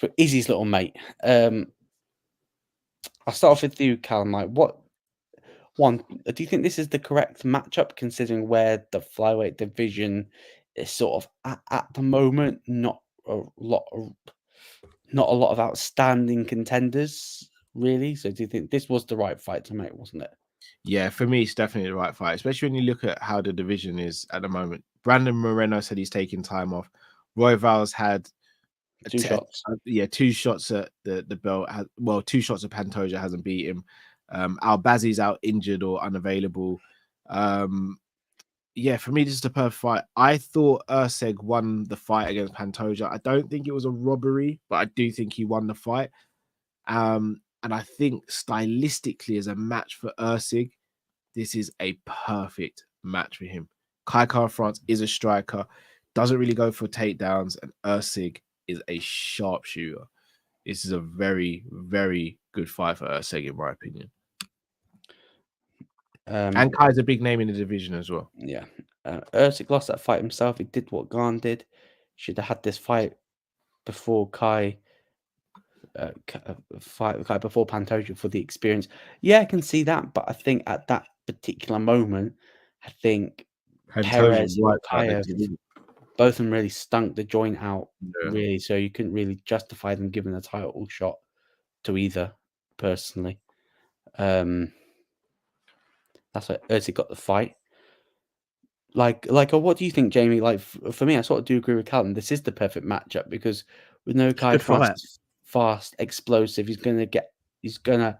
but Izzy's little mate. I'll start off with you, Callum. Like, do you think this is the correct matchup considering where the flyweight division is sort of at the moment? Not a lot of outstanding contenders, really. So, do you think this was the right fight to make? Wasn't it? Yeah, for me, it's definitely the right fight, especially when you look at how the division is at the moment. Brandon Moreno said he's taking time off. Roy Val's had 2 shots. 2 shots at the belt. 2 shots at Pantoja, hasn't beat him. Albazi's out injured or unavailable. Yeah, for me, this is the perfect fight. I thought Erceg won the fight against Pantoja. I don't think it was a robbery, but I do think he won the fight. And I think stylistically, as a match for Erceg, this is a perfect match for him. Kai France is a striker, doesn't really go for takedowns, and Erceg is a sharpshooter. This is a very, very good fight for Erceg, in my opinion. And Kai's a big name in the division as well. Yeah. Erceg lost that fight himself. He did what Garn did. Should have had this fight before Kai. Fight before Pantoja for the experience. Yeah, I can see that, but I think at that particular moment, I think Perez and Kai, both of them really stunk the joint out, really. So you couldn't really justify them giving a title shot to either, personally. That's why Erceg got the fight. Like, what do you think, Jamie? Like, for me, I sort of do agree with Callum. This is the perfect matchup because with no Kai France, fast, explosive. He's not going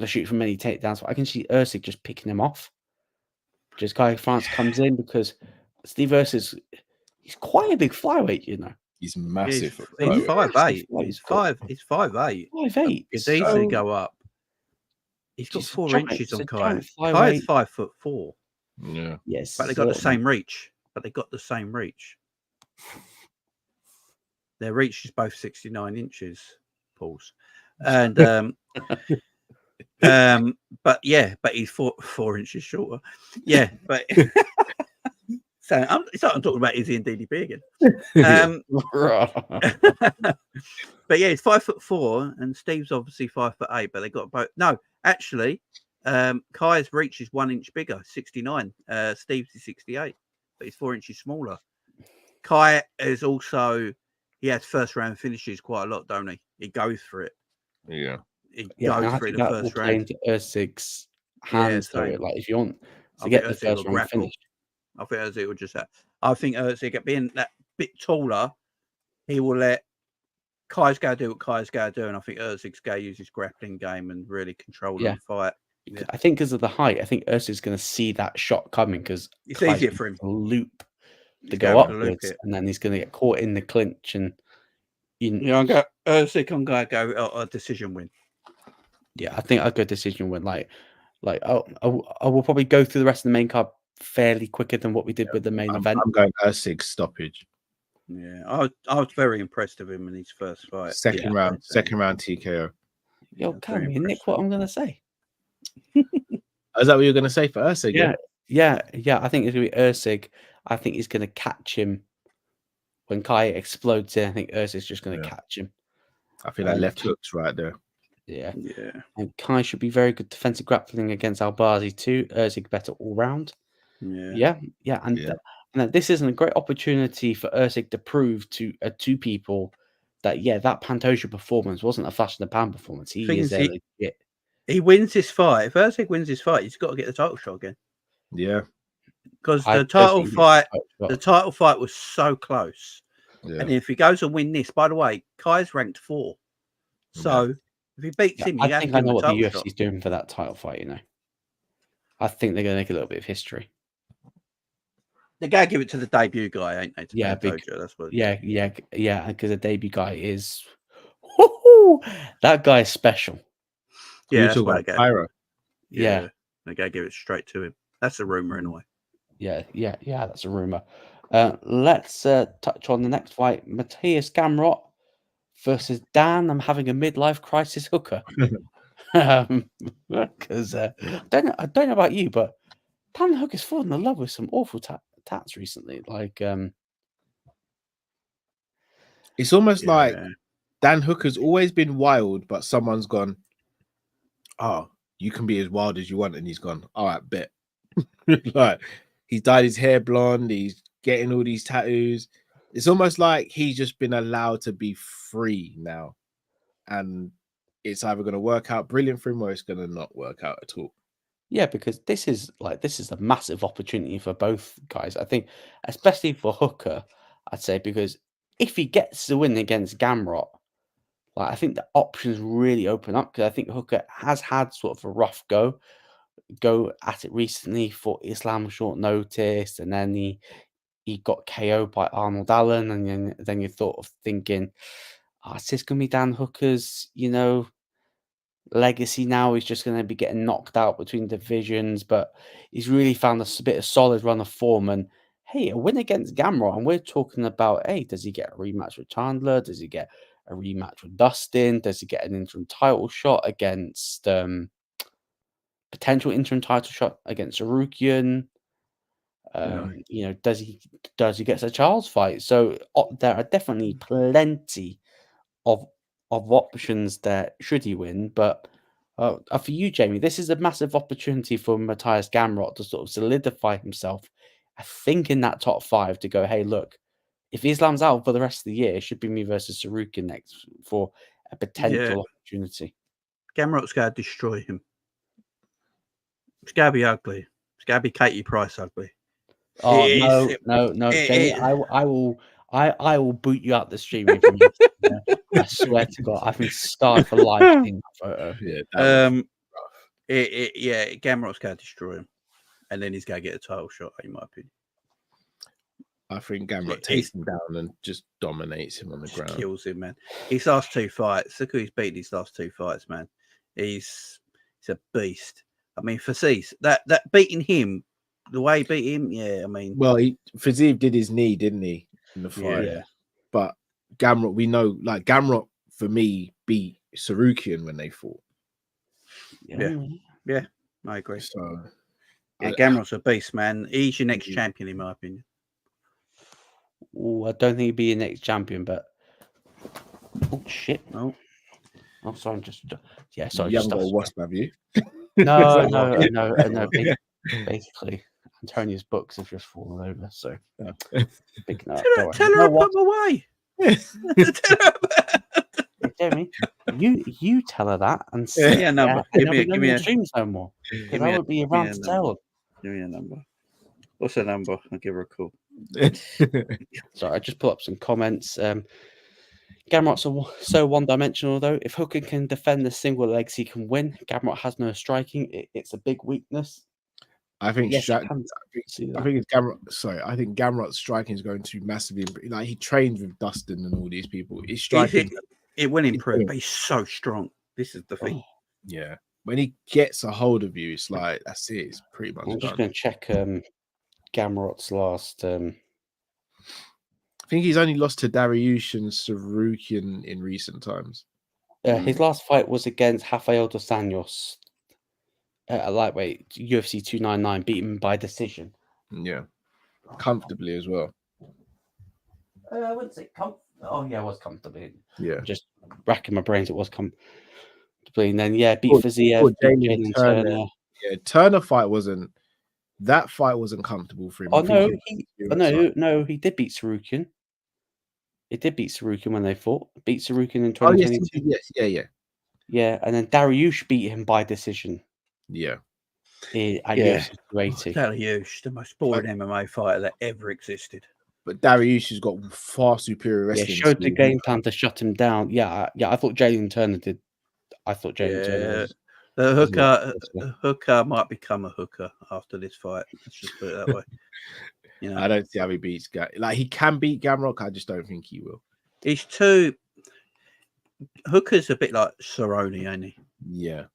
to shoot from many takedowns. So I can see Erceg just picking him off. Just Kai France comes in because Steve Erceg, he's quite a big flyweight, you know. He's massive. He's 5'8". He's 5'8". 5'8". It's easy to go up. He's got 4 inches on Kai. Kai's 5'4". Yeah. Yes. But they got the same reach. Their reach is both 69 inches, Pauls. And but he's 4 inches shorter. Yeah, but so I'm talking about Izzy and DDP again. But yeah, he's 5'4", and Steve's obviously 5'8", but they got both. No, actually, Kai's reach is 1 inch bigger, 69. Steve's is 68, but he's 4 inches smaller. Kai is also, he has first round finishes quite a lot, don't he? He goes for it. Yeah. He goes for it in the first round. Into Erceg's hands, though. Like, if you want to get the first round finished, I think Erceg will just have. I think Erceg, being that bit taller, he will let Kai's go do what Kai's go do, and I think Erceg's go use his grappling game and really control the fight. Yeah. I think because of the height, I think Erceg's going to see that shot coming because it's easier for him to loop to go upwards, and then he's going to get caught in the clinch. And I'm going to go a decision win. Yeah, I think I'll go decision win. Like I will probably go through the rest of the main card fairly quicker than what we did with the main event. I'm going Erceg stoppage. Yeah, I was very impressed with him in his first fight. Second round TKO. Yo, can you nick what I'm going to say? Is that what you're going to say for Erceg? Yeah. I think it's going to be Erceg. I think he's going to catch him when Kai explodes in. I think Erceg's just going to catch him. I feel like left hooks right there. Yeah. And Kai should be very good defensive grappling against Albazi too. Erceg better all round. Yeah. And this isn't a great opportunity for Erceg to prove to two people that that Pantoja performance wasn't a flash in the pan performance. He is legit. He wins this fight. If Erceg wins this fight, he's got to get the title shot again. Yeah. Because the title fight was so close. Yeah. And if he goes and win this, by the way, Kai's ranked 4. So if he beats him, I think I know what the UFC is doing for that title fight, you know. I think they're going to make a little bit of history. They're going to give it to the debut guy, ain't they? That's what. Yeah, because the debut guy is that guy is special. Yeah, that's what Pyro. Yeah, they're going to give it straight to him. That's a rumor, anyway. Yeah, that's a rumor. Let's touch on the next fight: Matthias Gamrot versus Dan. I'm having a midlife crisis hooker. Because I don't know about you, but Dan Hooker's fallen in love with some awful tats recently. Like, It's almost like Yeah. Dan Hooker's always been wild, but someone's gone, oh, you can be as wild as you want, and he's gone, all right, bet. Like, he's dyed his hair blonde, he's getting all these tattoos. It's almost like he's just been allowed to be free now, and it's either going to work out brilliant for him or it's going to not work out at all. yeah, because this is a massive opportunity for both guys. I think, especially for Hooker, I'd say, because if he gets the win against Gamrot, like, I think the options really open up, because I think Hooker has had sort of a rough go at it recently. For Islam short notice, and then he got KO'd by Arnold Allen, and then you're sort of thinking, oh, is this going to be Dan Hooker's, legacy now? He's just going to be getting knocked out between divisions, but he's really found a bit of solid run of form. And hey, a win against Gamrot, and we're talking about, hey, does he get a rematch with Chandler? Does he get a rematch with Dustin? Does he get an interim title shot against potential interim title shot against Sarukian? Does he get a Charles fight? So there are definitely plenty of options there should he win. But for you, Jamie, this is a massive opportunity for Matthias Gamrot to sort of solidify himself, I think, in that top 5, to go, hey, look, if Islam's out for the rest of the year, it should be me versus Sarukian next for a potential opportunity. Gamrot's going to destroy him. It's going to be ugly. It's going to be Katie Price ugly. Oh, no, Jamie, I will boot you out the stream if you I swear to God, I've been starved for life in that photo. Yeah, Gamrot's going to destroy him, and then he's going to get a title shot, in my opinion. I think Gamrot takes him down and just dominates him on the ground. Kills him, man. His last 2 fights, look who he's beaten his last 2 fights, man. He's a beast. I mean, Plessis, that beating him, the way he beat him, yeah, I mean. Well, Plessis did his knee, didn't he, in the fight? Yeah. But Gamrot, we know, like, Gamrot, for me, beat Sarukian when they fought. Yeah, I agree. So, Gamrot's a beast, man. He's your next champion, in my opinion. Oh, I don't think he'd be your next champion, but oh shit! No. Oh, sorry, sorry. You haven't got a wasp, have you? No. Basically, Antonio's books have just fallen over, so big no. Tell her to put them away. Jamie, you tell her that and say a number. Give me a streams no more. Because I would be around to tell. Give me a number. What's the number? I'll give her a call. Sorry, I just put up some comments. Gamrot's so one-dimensional, though. If Hooker can defend the single legs, he can win. Gamrot has no striking. It's a big weakness. I think yes, I think it's Gamrot. Sorry, I think Gamrot's striking is going to massively improve. Like, he trained with Dustin and all these people. His striking, it will improve, but he's so strong. This is the thing. Yeah, when he gets a hold of you, it's like that's it. It's pretty much. I'm just going to check Gamrot's last. I think he's only lost to Dariush and Sarukian in recent times. His last fight was against Rafael dos Anjos, a lightweight, UFC 299, beat him by decision. Yeah, comfortably as well. I wouldn't say comfortably. Oh, yeah, it was comfortably. Yeah. Just racking my brains, it was comfortably. And then, beat Fiziev, beat Turner. Yeah, Turner fight wasn't. That fight wasn't comfortable for him. Oh, no, he did beat Sarukian. It did beat Sarukian when they fought. Beat Sarukian in 2022. Yes. Yeah, and then Dariush beat him by decision. Yeah. UFC 280. Dariush, the most boring MMA fighter that ever existed. But Dariush has got far superior wrestling. Yeah, showed the game plan to shut him down. Yeah, I thought Jalen Turner did. I thought Jalen Turner was. The hooker might become a hooker after this fight. Let's just put it that way. I don't see how he beats like he can beat Gamrot. I just don't think he will. He's too. Hooker's a bit like Cerrone, ain't he? Yeah.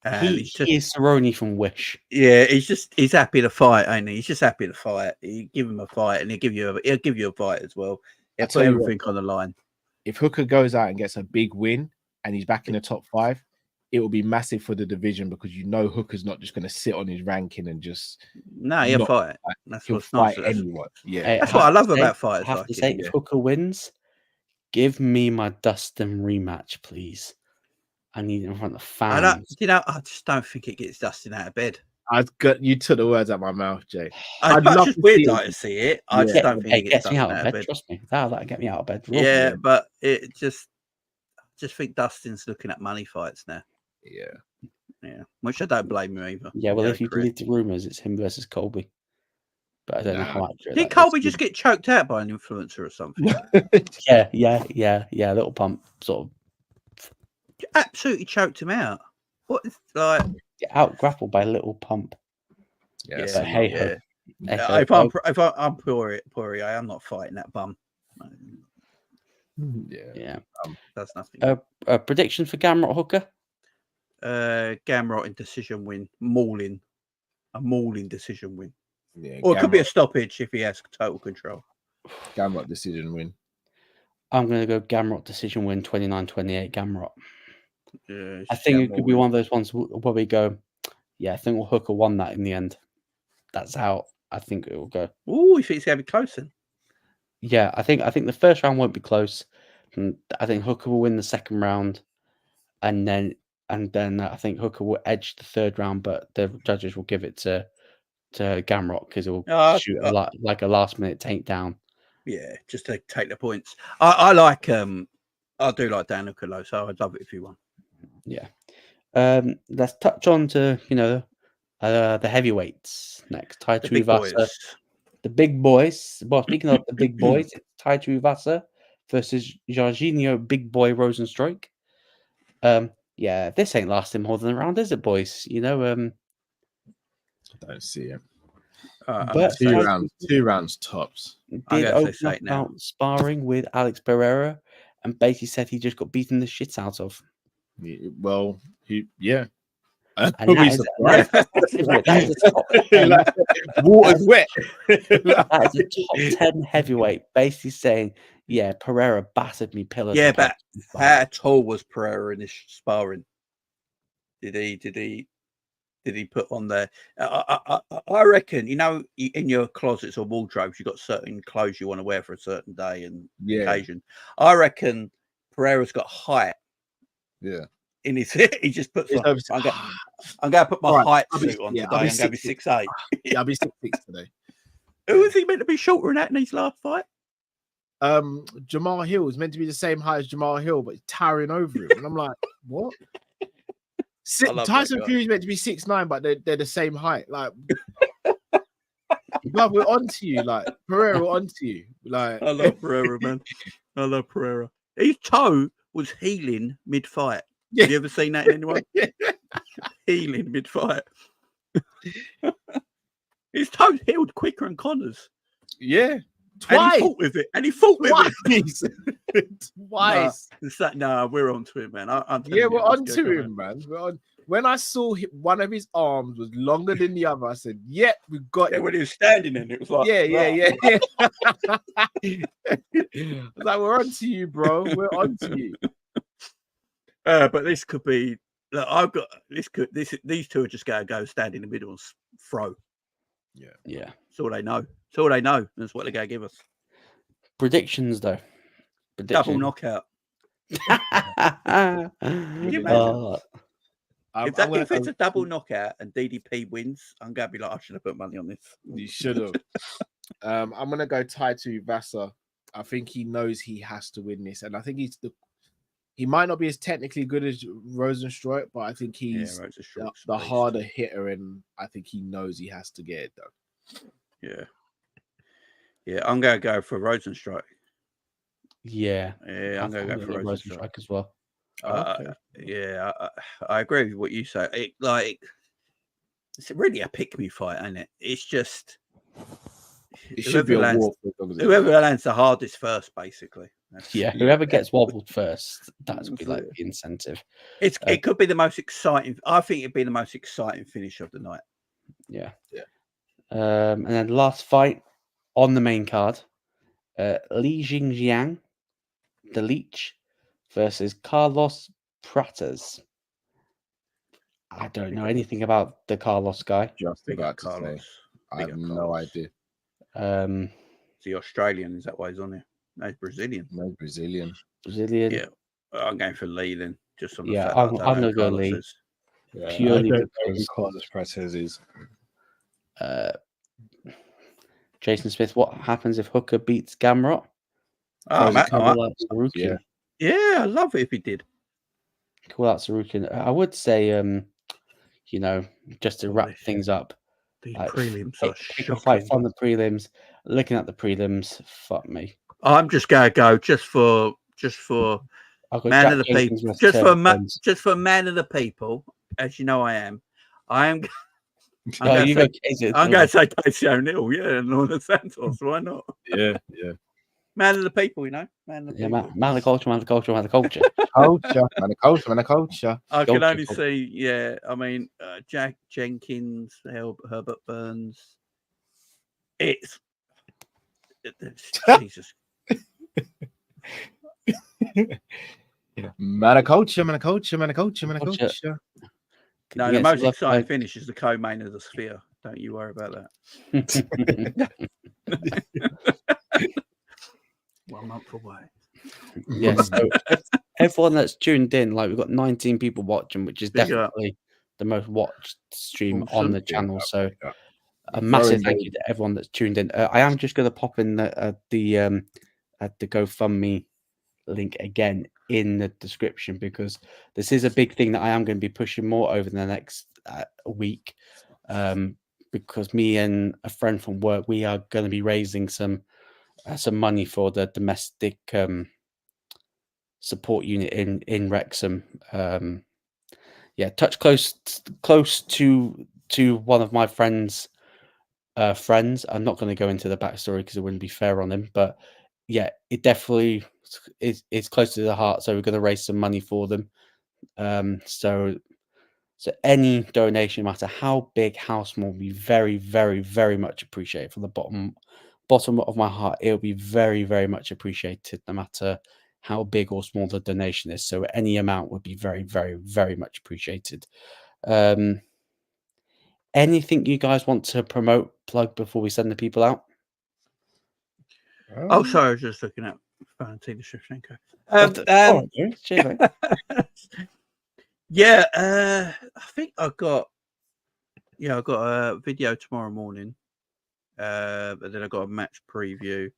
He is Cerrone from Wish. Yeah, he's happy to fight, ain't he? He's just happy to fight. You give him a fight, and he'll give you a fight as well. He'll put everything on the line. If Hooker goes out and gets a big win, and he's back in the top 5. it will be massive for the division because Hooker's not just going to sit on his ranking and just No, he'll not fight. fight. That's He'll what's fight nice. anyone. Yeah, Hey, That's what I love about I fighters have like to say, him. if Hooker wins, give me my Dustin rematch, please. I need it in front of fans. I just don't think it gets Dustin out of bed. You took the words out of my mouth, Jay. I'd I'd much love as to we'd see like it. to see it. I just Yeah. don't think It it gets gets me Dustin out of bed. Trust me, that'll get me out of bed. Real Yeah, quick. but it just think Dustin's looking at money fights now. Yeah. Which I don't blame him either. Yeah, well, He if had you a career. believe the rumors, it's him versus Colby. But I don't know how accurate. Did that Colby is. just get choked out by an influencer or something? Yeah. Little pump, sort of. Absolutely choked him out. What is like? Get out grappled by Little Pump. Yeah, But hey ho. If I'm Poirier, I am not fighting that bum. Yeah. That's nothing. A prediction for Gamrot Hooker? Gamrot in decision win, a mauling decision win. Yeah, Or it could be a stoppage if he has total control. Gamrot decision win. I'm going to go Gamrot decision win 29-28 Gamrot. Yeah, I think it could be one of those ones where we go, I think Hooker won that in the end. That's how I think it will go. Oh, you think it's going to be close then? Yeah, I think the first round won't be close. I think Hooker will win the second round, and then I think Hooker will edge the third round, but the judges will give it to Gamrot because it will shoot like a last minute takedown. Yeah, just to take the points. I like I do like Dan Hooker though, so I'd love it if he won. Yeah. Let's touch on to the heavyweights next. Tai Tuivasa, the big boys. Well, speaking of the big boys, it's Tai Tuivasa versus Jorginho Big Boy Rozenstruik. This ain't lasting more than a round, is it, boys? I don't see it. But two rounds tops. Did open up about sparring with Alex Pereira, and basically said he just got beaten the shit out of. Well, yeah. And that is water's wet. That is a top 10 heavyweight, basically saying, Pereira battered me pillars. Yeah, but how tall was Pereira in this sparring? Did he put on there? I reckon, in your closets or wardrobes, you've got certain clothes you want to wear for a certain day and occasion. I reckon Pereira's got height. Yeah. In his, he just puts on. I'm going to put my height suit on today. I'm going to be 6'8". Yeah, I'll be 6'6" today. Who was he meant to be shorter than that in his last fight? Jamal Hill was meant to be the same height as Jamal Hill, but towering over him. And I'm like, what? Tyson Fury's meant to be 6'9", but they're the same height. Like, we're on to you. Like, Pereira, we're on to you. Like, I love Pereira, man. I love Pereira. His toe was healing mid-fight. Have you ever seen that in anyone? Healing mid-fight. His toes healed quicker than Connor's. Yeah. Twice. And he fought with it. Twice. No, we're on to him, man. We're on to him, man. When I saw one of his arms was longer than the other, I said, we've got it. When he was standing in it, was like, yeah. I was like, we're on to you, bro. We're on to you. But this could be. Look, I've got this. These two are just going to go stand in the middle and throw. Yeah. That's all they know. That's all they know. That's what they're going to give us. Predictions, though. Double knockout. Can you imagine? If it's a double knockout and DDP wins, I'm going to be like, I should have put money on this. You should have. I'm going to go Tai Tuivasa. I think he knows he has to win this, and I think he might not be as technically good as Rozenstruik, but I think he's the harder hitter, and I think he knows he has to get it done. Yeah, I'm going to go for Rozenstruik. Yeah, I'm going to go for Rozenstruik as well. I agree with what you say. It's really a pick-me fight, isn't it? It's just whoever lands the hardest first, basically. Whoever gets wobbled first, that would be like the incentive. It could be the most exciting. I think it'd be the most exciting finish of the night. Yeah. And then the last fight on the main card, Li Jinjiang, the Leech, versus Carlos Pratas. I don't know anything about the Carlos guy. Just Big about up to say. Carlos. I Big have up no Carlos. idea. Um, Is he Australian? Is that why he's on here? No, he's Brazilian. No Brazilian. Brazilian. Yeah. I'm going for Lee then, just on the Yeah, fact that I don't I'm know who gonna go Carlos Lee. is. Yeah, Purely I don't know because- who Carlos Prez is. Jason Smith, what happens if Hooker beats Gamrot? Oh, man, Call out Sarukian. yeah. yeah, I'd love it if he did. Call out Sarukian. I would say, you know, just to wrap things up, These like, prelims pick are a fight shocking. from the prelims. Looking at the prelims, fuck me. I'm just going to go just for I've got man Jack of the Jenkins people, versus Turbo Jones. just for man of the people, as you know I am. I'm Oh, going you to go Casey. say Casey O'Neill, yeah, and Lorna Santos. Why not? Yeah. Man of the people, you know, man of the Yeah, people. man of the culture, man of the culture, man of the culture. Culture, man, a culture. I can Culture, only culture. see, yeah. I mean, Jack Jenkins, Herbert Burns. It's Jesus. Man, a culture, man, a culture, man, a culture, man, a Culture. culture. No, the most exciting finish is the co-main of the Sphere. Don't you worry about that. 1 month away. Yes. So everyone that's tuned in, like we've got 19 people watching, which is Big up. definitely the most watched stream on Awesome. the channel. So a Very massive thank good. you to everyone that's tuned in. I am just going to pop in the GoFundMe link again in the description, because this is a big thing that I am going to be pushing more over the next week. Because me and a friend from work, we are going to be raising some money for the domestic support unit in Wrexham. Touch close to one of my friends. Friends. I'm not going to go into the backstory because it wouldn't be fair on him, but yeah, it definitely is close to the heart. So we're going to raise some money for them. So any donation, no matter how big, how small, will be very, very, very much appreciated from the bottom of my heart. It'll be very, very much appreciated, no matter how big or small the donation is. So any amount would be very, very, very much appreciated. Anything you guys want to plug before we send the people out? Oh, sorry, I was just looking at Valentina Shevchenko. Yeah, I think I got a video tomorrow morning, and then I got a match preview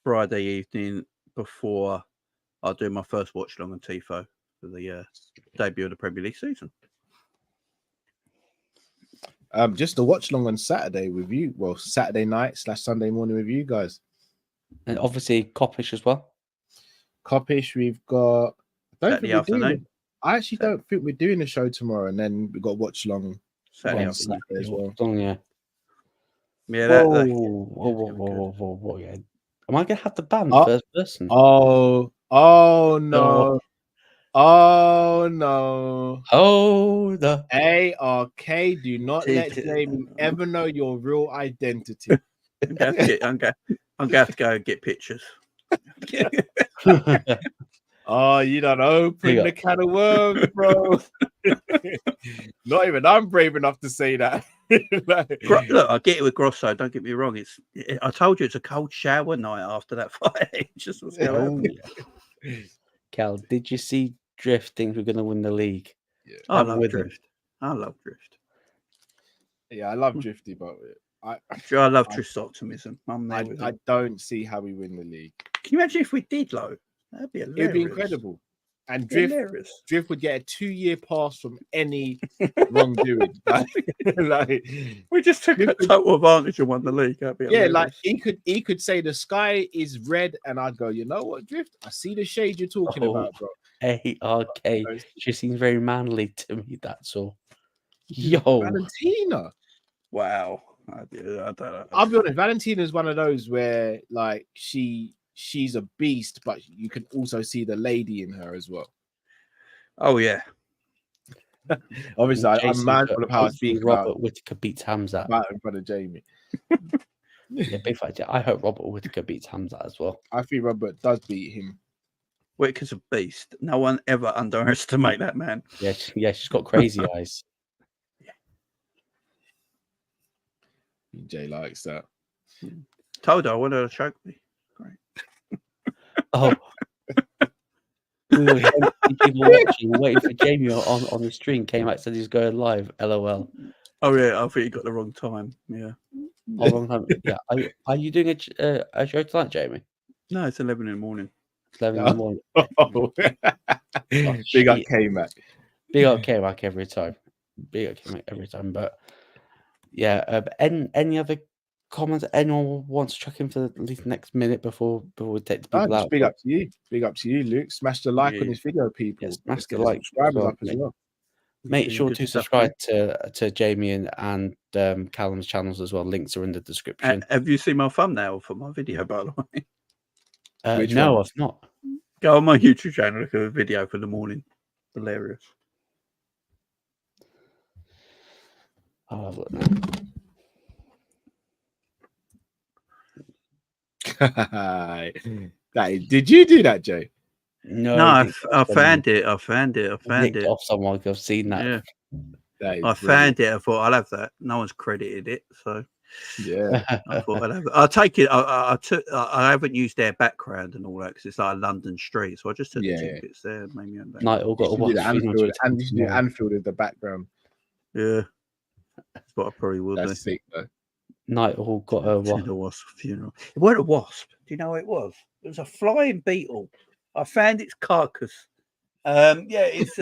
Friday evening before I do my first watch along on TIFO for the debut of the Premier League season. Just a watch long on Saturday with you. Well, Saturday night / Sunday morning with you guys. And obviously Coppish as well. Coppish, we've got. Saturday afternoon. I actually don't think we're doing a show tomorrow, and then we got watch long Saturday on afternoon. Saturday as well. Yeah. Yeah. Whoa. Yeah. Am I gonna have to ban Oh. first person? Oh no. Oh no. Oh the ARK, do not let Jamie ever know your real identity. I'm gonna have to go and get pictures. Oh, you don't open the can of worms, bro. Not even I'm brave enough to say that. Look, I get it with Grosso. Don't get me wrong. I told you it's a cold shower night after that fight. It just was going on. Cal, did you see Drift think we're going to win the league? Yeah. I love Drift. Yeah, I love Drifty, but I love Drift's optimism. I don't see how we win the league. Can you imagine if we did, though? That'd be hilarious. It'd be incredible. And Drift would get a 2-year pass from any wrongdoing. We just took a total advantage and won the league. That'd be hilarious. Like he could say the sky is red, and I'd go, you know what, Drift? I see the shade you're talking about, bro. ARK. She seems very manly to me. That's all. Yo, Valentina. Wow. I don't know. I'll be honest. Valentina is one of those where, like, she's a beast, but you can also see the lady in her as well. Oh yeah. Obviously, I'm mindful of how I speak Robert Whittaker beats Hamzat in front of Jamie. Yeah, big fight. I hope Robert Whittaker beats Hamzat as well. I think Robert does beat him. Whitaker's a beast. No one ever underestimate that man. Yeah, she's got crazy eyes. BJ likes that. Told her I wanted her to choke me. Great. Oh, we were people watching, waiting for Jamie on the stream. Came out, said he's going live. LOL. Oh yeah, I think you got the wrong time. Yeah. Oh, wrong time. Yeah. Are you doing a show tonight, Jamie? No, it's 11 in the morning. It's 11 in the morning. Big up K-Mac. Big up K-Mac every time. Big up K-Mac every time. But yeah, any other comments? Anyone wants to check in for at least the next minute before we take the people out? Big up to you. Big up to you, Luke. Smash the like on this video, people. Yeah, smash the Get like subscribers well, up as well. Make sure Good to stuff, subscribe to Jamie and Callum's channels as well. Links are in the description. Have you seen my thumbnail for my video, by the way? Which No, one? I've not. Go on my YouTube channel, look at a video for the morning. Hilarious. I'll have a look now. Did you do that, Jay? No, I found it. I found nicked it. off someone. I've seen that. Yeah. That is Found it. I thought I'll have that. No one's credited it, so yeah. I thought I'll have it. I'll take it. I haven't used their background and all that because it's like a London street, so I just took the tickets there. Made me own that. Night all got a watch. Anfield in the background. Yeah, that's what I probably will do. That's sick though. Night all got a wasp funeral. It wasn't a wasp. Do you know what it was? It was a flying beetle. I found its carcass. It's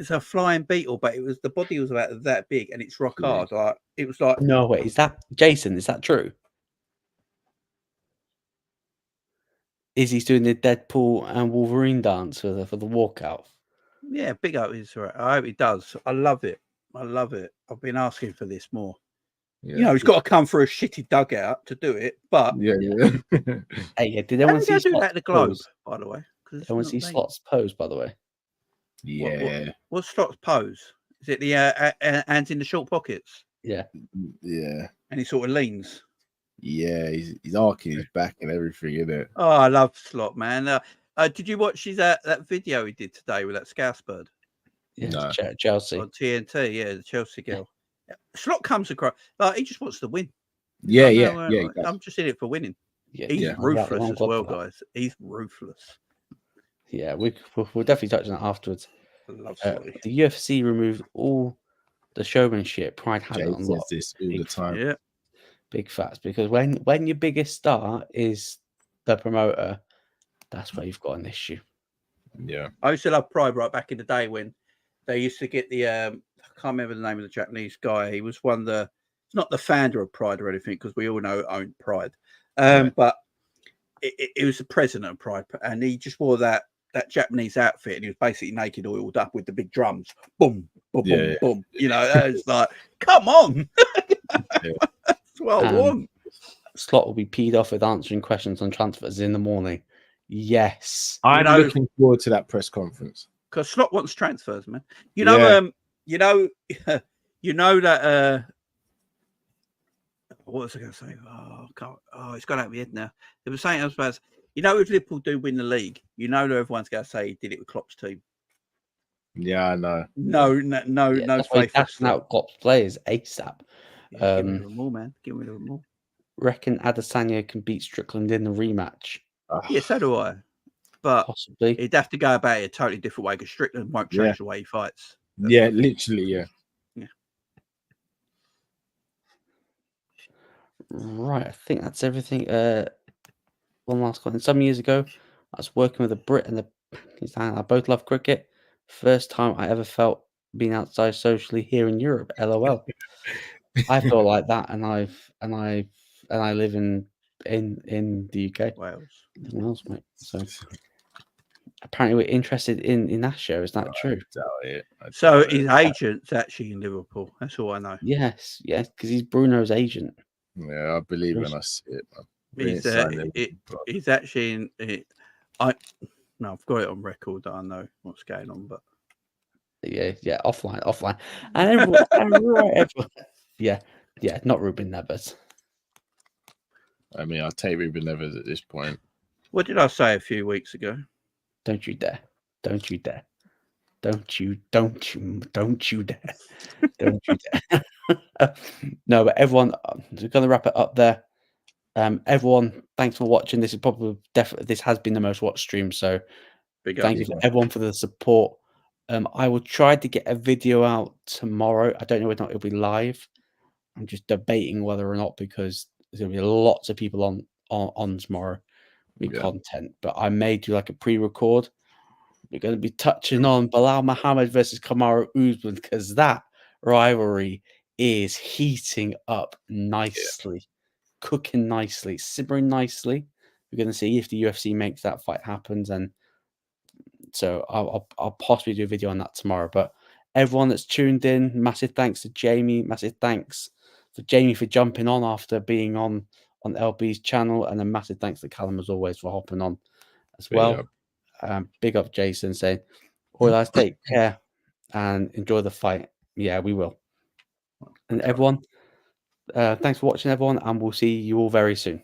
a flying beetle, but the body was about that big, and it's rock hard. Like it was like. No way. Is that Jason? Is that true? Is he doing the Deadpool and Wolverine dance for the walkout? Yeah, big up is right. I hope he does. I love it. I've been asking for this more. Yeah. You know, he's got to come through a shitty dugout to do it, but yeah. Hey, yeah. Did anyone see do that at the Globe, by the way? Did anyone see Slott's pose, by the way? Yeah. What's Slott's pose? Is it the hands in the short pockets? Yeah. And he sort of leans. Yeah, he's arcing his back and everything, isn't it? Oh, I love Slott, man. Did you watch that video he did today with that Scouse bird? Yeah, no. Chelsea on TNT. Yeah, the Chelsea girl. Slott comes across like he just wants to win. Yeah. I'm just in it for winning. Yeah, he's ruthless as well, guys. He's ruthless. Yeah, we'll definitely touch on that afterwards. The UFC removed all the showmanship Pride had on lock. This all the time. Yeah, big facts. Because when your biggest star is the promoter, that's where you've got an issue. Yeah, I used to love Pride right back in the day when they used to get the I can't remember the name of the Japanese guy. He was one of the not the founder of Pride or anything because we all know owned Pride, but it was the president of Pride, and he just wore that Japanese outfit, and he was basically naked, oiled up with the big drums. Boom, boom, boom, boom. You know, it's like, come on. That's what I want. Slott will be peed off with answering questions on transfers in the morning. Yes. I'm looking forward to that press conference. Because Slott wants transfers, man. You know that what was I going to say? It's gone out of my head now. They were saying if Liverpool do win the league, everyone's going to say he did it with Klopp's team. Yeah, I know. No faith. That's out Klopp's players ASAP. Yeah, give me a little more, man. Give me a little more. Reckon Adesanya can beat Strickland in the rematch? Yeah, so do I. But possibly he'd have to go about it a totally different way because Strickland won't change the way he fights. Literally, yeah. Right, I think that's everything. One last comment. Some years ago, I was working with a Brit and a Pakistan. I both love cricket. First time I ever felt being outside socially here in Europe. LOL. I feel like that, and I live in the UK. Wales, mate. So apparently we're interested in Asher. Is that true? So his agent's actually in Liverpool. That's all I know. Yes, because he's Bruno's agent. Yeah, I believe when I see it. He's actually in. I've got it on record that I know what's going on, but offline, and everyone, not Ruben Neves. I mean, I'll take Ruben Neves at this point. What did I say a few weeks ago? Don't you dare. Don't you dare. Don't you dare. Don't you dare. No, but everyone, we're going to wrap it up there. Everyone, thanks for watching. This is probably definitely, this has been the most watched stream. So Big up. thank you for everyone for the support. I will try to get a video out tomorrow. I don't know whether or not it'll be live. I'm just debating whether or not, because there's going to be lots of people on tomorrow with content. But I may do like a pre-record. We're going to be touching on Bilal Muhammad versus Kamaru Usman, because that rivalry is heating up nicely, cooking nicely, simmering nicely. We're going to see if the UFC makes that fight happen, and so I'll possibly do a video on that tomorrow. But everyone that's tuned in, massive thanks to Jamie. Massive thanks for Jamie for jumping on after being on LB's channel, and a massive thanks to Callum as always for hopping on as well. Big up Jason, saying, all guys, take care and enjoy the fight. Yeah, we will. And everyone, thanks for watching, everyone, and we'll see you all very soon.